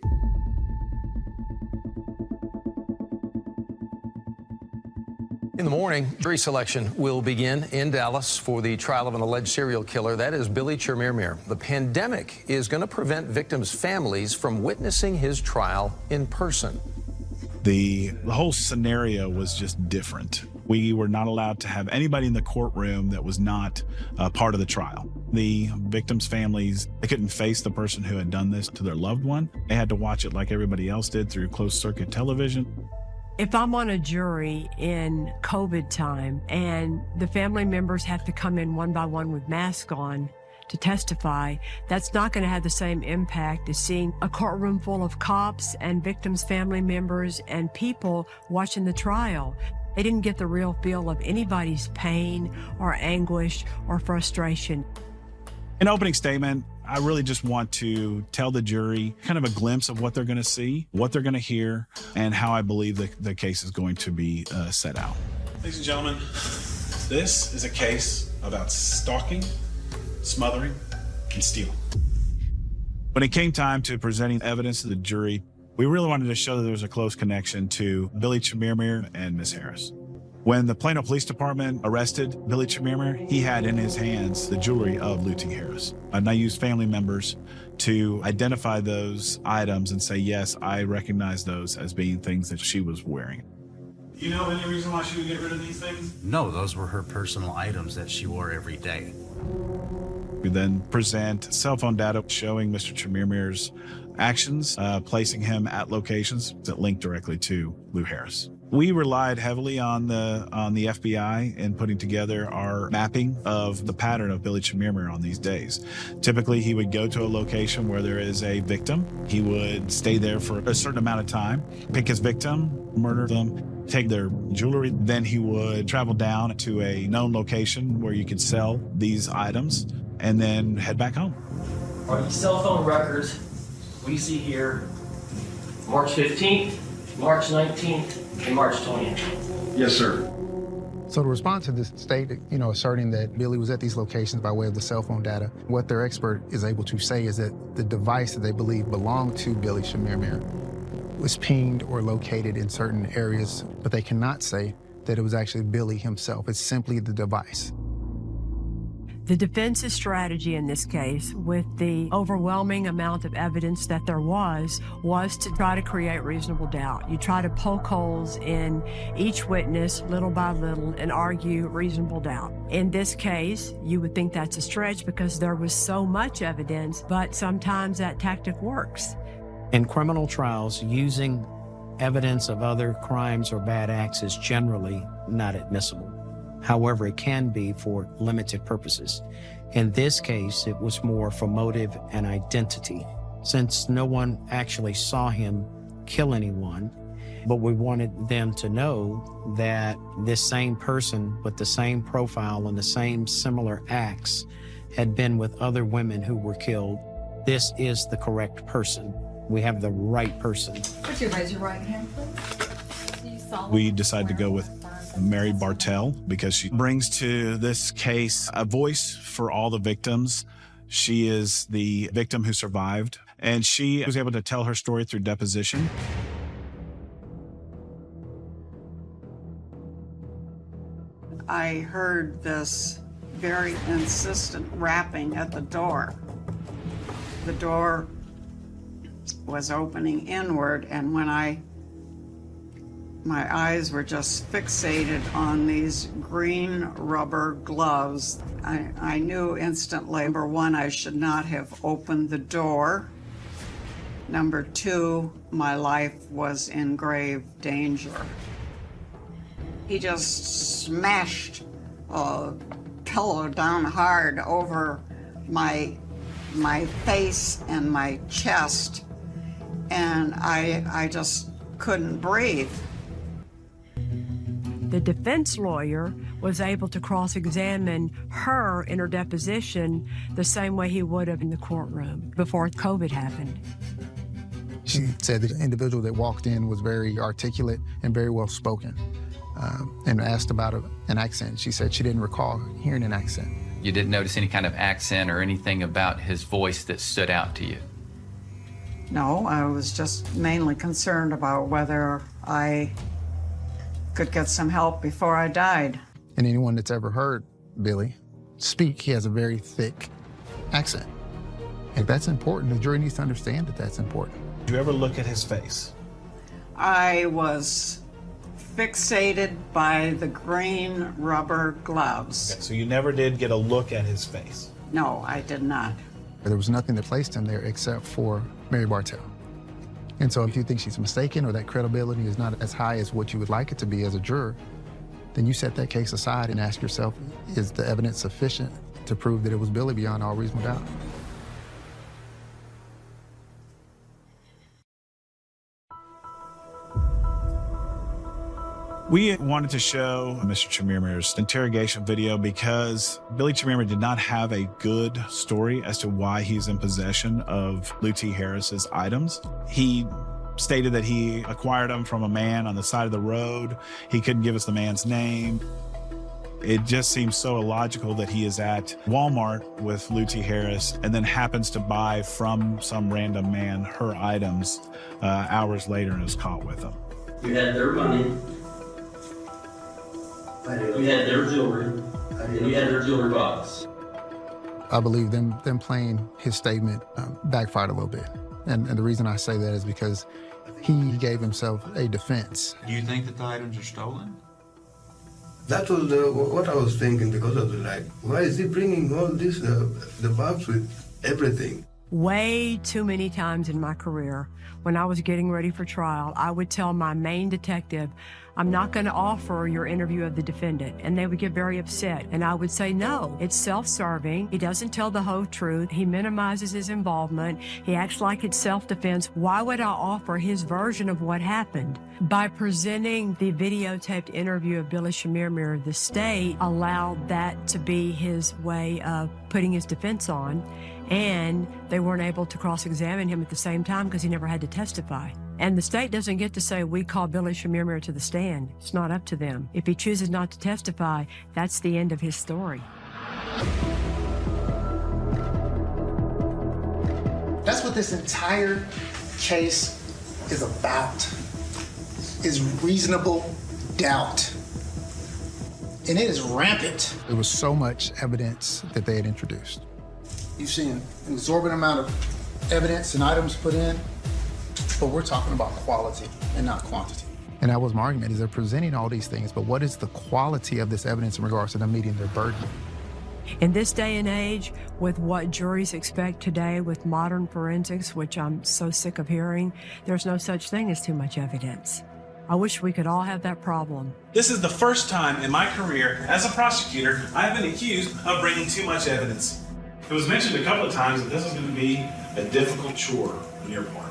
In the morning, jury selection will begin in Dallas for the trial of an alleged serial killer. That is Billy Chimere. The pandemic is going to prevent victims' families from witnessing his trial in person. The whole scenario was just different. We were not allowed to have anybody in the courtroom that was not part of the trial. The victims' families, they couldn't face the person who had done this to their loved one. They had to watch it like everybody else did through closed-circuit television. If I'm on a jury in COVID time and the family members have to come in one by one with masks on to testify, that's not going to have the same impact as seeing a courtroom full of cops and victims' family members and people watching the trial. They didn't get the real feel of anybody's pain or anguish or frustration. In opening statement, I really just want to tell the jury kind of a glimpse of what they're going to see, what they're going to hear, and how I believe the case is going to be set out. Ladies and gentlemen, this is a case about stalking, smothering, and stealing. When it came time to presenting evidence to the jury, we really wanted to show that there was a close connection to Billy Chimere and Miss Harris. When the Plano Police Department arrested Billy Chimere, he had in his hands the jewelry of Lou T. Harris. And I used family members to identify those items and say, yes, I recognize those as being things that she was wearing. Do you know any reason why she would get rid of these things? No, those were her personal items that she wore every day. We then present cell phone data showing Mr. Chimere's actions, placing him at locations that link directly to Lou Harris. We relied heavily on the FBI in putting together our mapping of the pattern of Billy Chimere on these days. Typically, he would go to a location where there is a victim. He would stay there for a certain amount of time, pick his victim, murder them, take their jewelry. Then he would travel down to a known location where you could sell these items and then head back home. Are these cell phone records we see here March 15th, March 19th, and March 20th? Yes, sir. So the response to this state, asserting that Billy was at these locations by way of the cell phone data, what their expert is able to say is that the device that they believe belonged to Billy Chimere was pinged or located in certain areas, but they cannot say that it was actually Billy himself. It's simply the device. The defense's strategy in this case, with the overwhelming amount of evidence that there was to try to create reasonable doubt. You try to poke holes in each witness little by little and argue reasonable doubt. In this case, you would think that's a stretch because there was so much evidence, but sometimes that tactic works. In criminal trials, using evidence of other crimes or bad acts is generally not admissible. However, it can be for limited purposes. In this case, it was more for motive and identity, since no one actually saw him kill anyone, but we wanted them to know that this same person with the same profile and the same similar acts had been with other women who were killed. This is the correct person. We have the right person. Would you raise your right hand, please? We decided to go with Mary Bartell because she brings to this case a voice for all the victims. She is the victim who survived, and she was able to tell her story through deposition. I heard this very insistent rapping at the door. The door was opening inward, and when my eyes were just fixated on these green rubber gloves, I knew instantly, number one, I should not have opened the door. Number two, my life was in grave danger. He just smashed a pillow down hard over my face and my chest, and I just couldn't breathe. The defense lawyer was able to cross-examine her in her deposition the same way he would have in the courtroom before COVID happened. She said the individual that walked in was very articulate and very well spoken, and asked about an accent. She said she didn't recall hearing an accent. You didn't notice any kind of accent or anything about his voice that stood out to you? No, I was just mainly concerned about whether I could get some help before I died. And anyone that's ever heard Billy speak, he has a very thick accent. And that's important. The jury needs to understand that that's important. Did you ever look at his face? I was fixated by the green rubber gloves. Okay, so you never did get a look at his face? No, I did not. There was nothing that placed him there except for Mary Bartell. And so if you think she's mistaken or that credibility is not as high as what you would like it to be as a juror, then you set that case aside and ask yourself, is the evidence sufficient to prove that it was Billy beyond all reasonable doubt? We wanted to show Mr. Chemirmir's interrogation video because Billy Chemirmir did not have a good story as to why he's in possession of Lou T. Harris's items. He stated that he acquired them from a man on the side of the road. He couldn't give us the man's name. It just seems so illogical that he is at Walmart with Lou T. Harris and then happens to buy from some random man her items hours later and is caught with them. You had their money. You had their jewelry, and you had their jewelry box. I believe them playing his statement backfired a little bit. And the reason I say that is because he gave himself a defense. Do you think that the items are stolen? That was what I was thinking because of the light. Why is he bringing all this, the box with everything? Way too many times in my career, when I was getting ready for trial, I would tell my main detective, I'm not going to offer your interview of the defendant. And they would get very upset. And I would say, no, it's self-serving. He doesn't tell the whole truth. He minimizes his involvement. He acts like it's self-defense. Why would I offer his version of what happened? By presenting the videotaped interview of Billy Chemirmir, the state allowed that to be his way of putting his defense on. And they weren't able to cross-examine him at the same time because he never had to testify. And the state doesn't get to say, we call Billy Chemirmir to the stand. It's not up to them. If he chooses not to testify, that's the end of his story. That's what this entire case is about, is reasonable doubt. and it is rampant. There was so much evidence that they had introduced. You've seen an exorbitant amount of evidence and items put in, but we're talking about quality and not quantity. And that was my argument, is they're presenting all these things, but what is the quality of this evidence in regards to them meeting their burden? In this day and age, with what juries expect today with modern forensics, which I'm so sick of hearing, there's no such thing as too much evidence. I wish we could all have that problem. This is the first time in my career as a prosecutor I have been accused of bringing too much evidence. It was mentioned a couple of times that this is going to be a difficult chore on your part.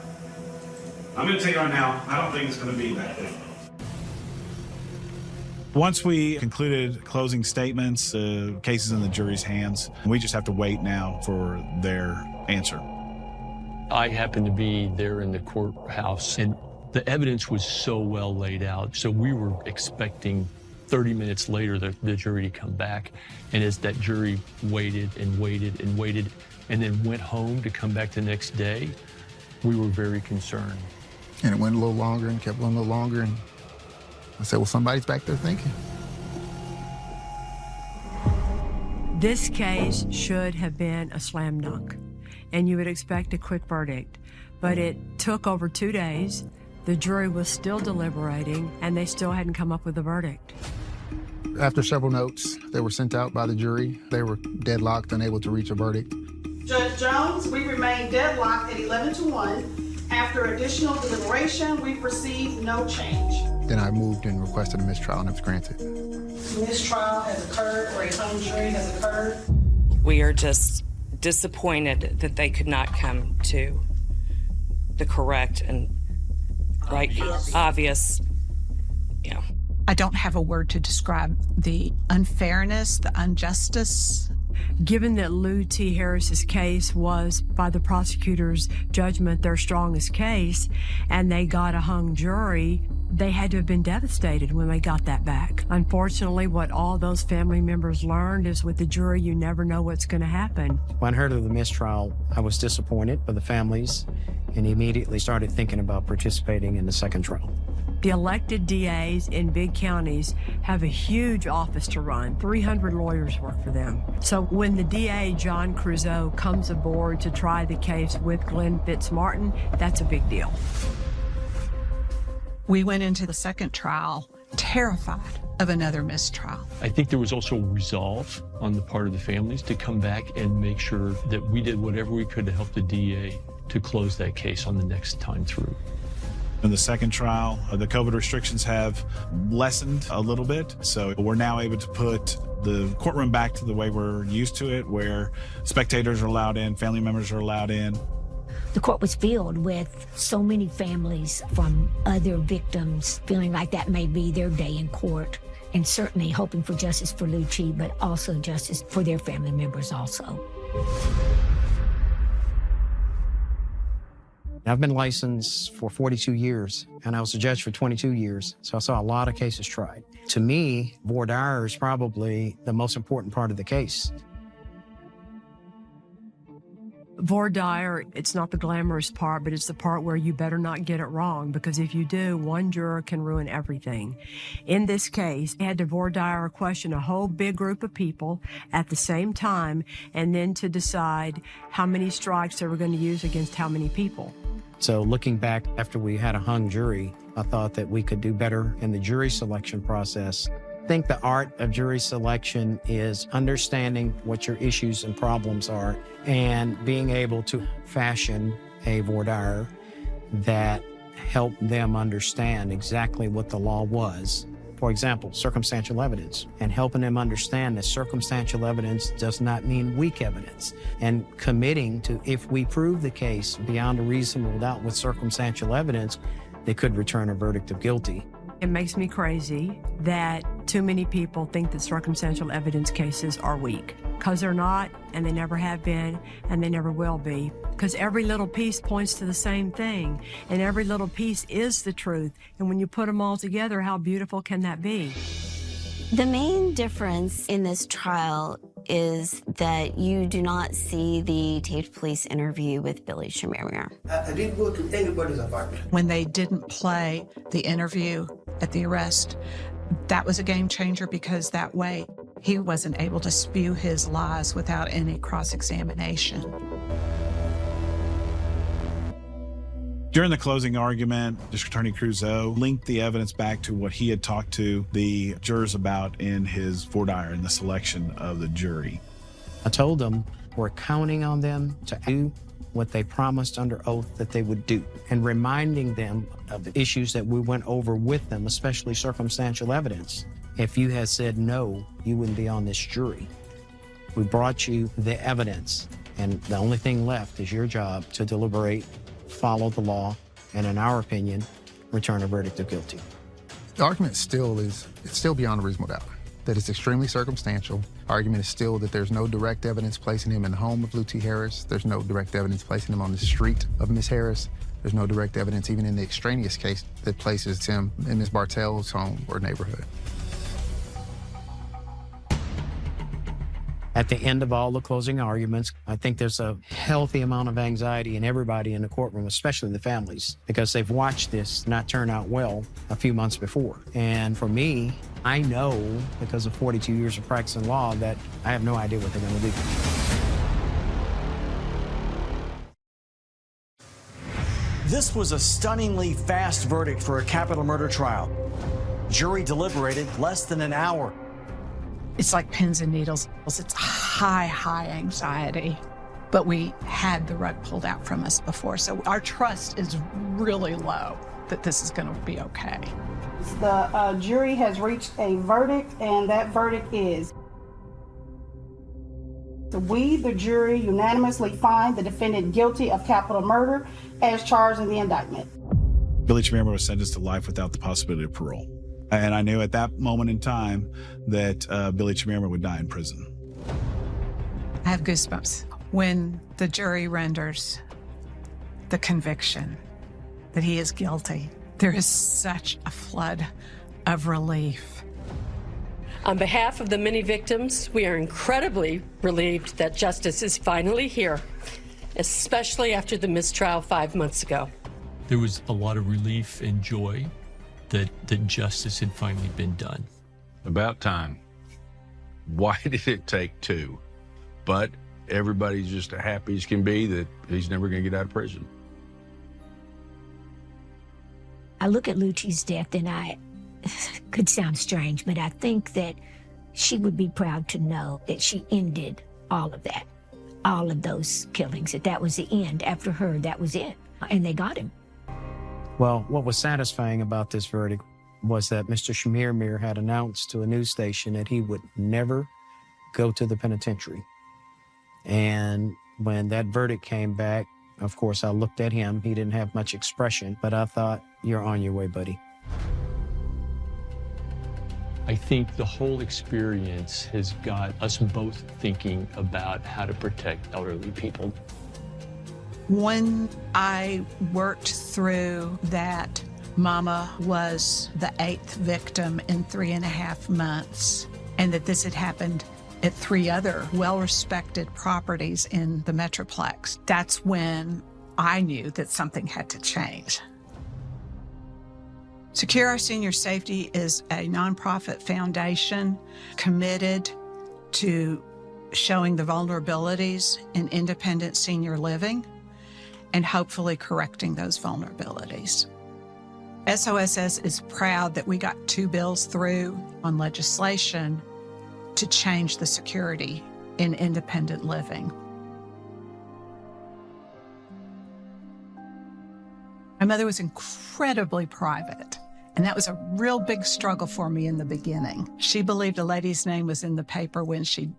I'm going to tell you right now, I don't think it's going to be that difficult. Once we concluded closing statements, case is in the jury's hands. We just have to wait now for their answer. I happened to be there in the courthouse, and the evidence was so well laid out. So we were expecting 30 minutes later the jury to come back. And as that jury waited and waited and waited and then went home to come back the next day, we were very concerned. And it went a little longer and kept going a little longer. And I said, well, somebody's back there thinking. This case should have been a slam dunk, and you would expect a quick verdict. But it took over 2 days. The jury was still deliberating, and they still hadn't come up with a verdict. After several notes that were sent out by the jury, they were deadlocked, unable to reach a verdict. Judge Jones, we remain deadlocked at 11-1. After additional deliberation, we received no change. Then I moved and requested a mistrial, and it was granted. Mistrial has occurred, or a hung jury has occurred. We are just disappointed that they could not come to the correct and obvious. I don't have a word to describe the unfairness, the injustice. Given that Lou T. Harris's case was, by the prosecutor's judgment, their strongest case, and they got a hung jury, they had to have been devastated when they got that back. Unfortunately, what all those family members learned is with the jury, you never know what's going to happen. When I heard of the mistrial, I was disappointed for the families and immediately started thinking about participating in the second trial. The elected DAs in big counties have a huge office to run. 300 lawyers work for them. So when the DA, John Creuzot, comes aboard to try the case with Glenn Fitzmartin, that's a big deal. We went into the second trial terrified of another mistrial. I think there was also resolve on the part of the families to come back and make sure that we did whatever we could to help the DA to close that case on the next time through. In the second trial, the COVID restrictions have lessened a little bit, so we're now able to put the courtroom back to the way we're used to it, where spectators are allowed in, family members are allowed in. The court was filled with so many families from other victims feeling like that may be their day in court, and certainly hoping for justice for Lou T, but also justice for their family members also. I've been licensed for 42 years, and I was a judge for 22 years, so I saw a lot of cases tried. To me, voir dire is probably the most important part of the case. Voir dire, it's not the glamorous part, but it's the part where you better not get it wrong, because if you do, one juror can ruin everything. In this case, they had to voir dire question a whole big group of people at the same time, and then to decide how many strikes they were going to use against how many people. So looking back after we had a hung jury, I thought that we could do better in the jury selection process. I think the art of jury selection is understanding what your issues and problems are and being able to fashion a voir dire that help them understand exactly what the law was. For example, circumstantial evidence, and helping them understand that circumstantial evidence does not mean weak evidence, and committing to, if we prove the case beyond a reasonable doubt with circumstantial evidence, they could return a verdict of guilty. It makes me crazy that too many people think that circumstantial evidence cases are weak, because they're not, and they never have been, and they never will be, because every little piece points to the same thing, and every little piece is the truth, and when you put them all together, how beautiful can that be? The main difference in this trial is that you do not see the taped police interview with Billy Shamir. I didn't go to anybody's apartment. When they didn't play the interview at the arrest, That was a game changer because that way he wasn't able to spew his lies without any cross-examination. During the closing argument, District Attorney Crusoe linked the evidence back to what he had talked to the jurors about in his voir dire in the selection of the jury. I told them we're counting on them to do what they promised under oath that they would do, and reminding them of the issues that we went over with them, especially circumstantial evidence. If you had said no, you wouldn't be on this jury. We brought you the evidence, and the only thing left is your job to deliberate, follow the law, and in our opinion, return a verdict of guilty. The argument it's still beyond a reasonable doubt that it's extremely circumstantial. Argument is still that there's no direct evidence placing him in the home of Lou T. Harris. There's no direct evidence placing him on the street of Miss Harris. There's no direct evidence even in the extraneous case that places him in Miss Bartell's home or neighborhood. At the end of all the closing arguments, I think there's a healthy amount of anxiety in everybody in the courtroom, especially the families, because they've watched this not turn out well a few months before. And for me, I know, because of 42 years of practicing law, that I have no idea what they're going to do. This was a stunningly fast verdict for a capital murder trial. Jury deliberated less than an hour. It's like pins and needles. It's high anxiety. But we had the rug pulled out from us before, so our trust is really low that this is going to be okay. The jury has reached a verdict, and that verdict is: we, the jury, unanimously find the defendant guilty of capital murder as charged in the indictment. Billy Chimera was sentenced to life without the possibility of parole. And I knew at that moment in time that Billy Chimera would die in prison. I have goosebumps when the jury renders the conviction that he is guilty. There is such a flood of relief. On behalf of the many victims, we are incredibly relieved that justice is finally here, especially after the mistrial 5 months ago. There was a lot of relief and joy that justice had finally been done. About time. Why did it take two? But everybody's just as happy as can be that he's never going to get out of prison. I look at Lucci's death and could sound strange, but I think that she would be proud to know that she ended all of that, all of those killings, that was the end. After her, that was it. And they got him. Well, what was satisfying about this verdict was that Mr. Shamir had announced to a news station that he would never go to the penitentiary. And when that verdict came back, of course, I looked at him. He didn't have much expression, but I thought, you're on your way, buddy. I think the whole experience has got us both thinking about how to protect elderly people. When I worked through that, Mama was the 8th victim in 3.5 months, and that this had happened at 3 other well-respected properties in the Metroplex. That's when I knew that something had to change. Secure Our Senior Safety is a nonprofit foundation committed to showing the vulnerabilities in independent senior living and hopefully correcting those vulnerabilities. SOSS is proud that we got 2 bills through on legislation to change the security in independent living. My mother was incredibly private, and that was a real big struggle for me in the beginning. She believed a lady's name was in the paper when she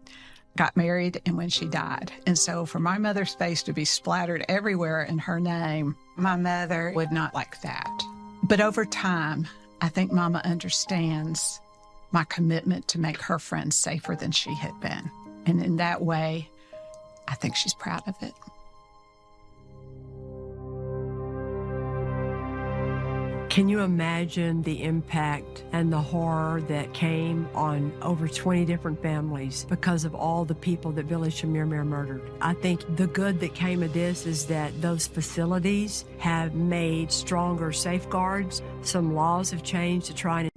got married and when she died. And so for my mother's face to be splattered everywhere in her name, my mother would not like that. But over time, I think Mama understands my commitment to make her friends safer than she had been. And in that way, I think she's proud of it. Can you imagine the impact and the horror that came on over 20 different families because of all the people that Billy Shamir murdered? I think the good that came of this is that those facilities have made stronger safeguards. Some laws have changed to try and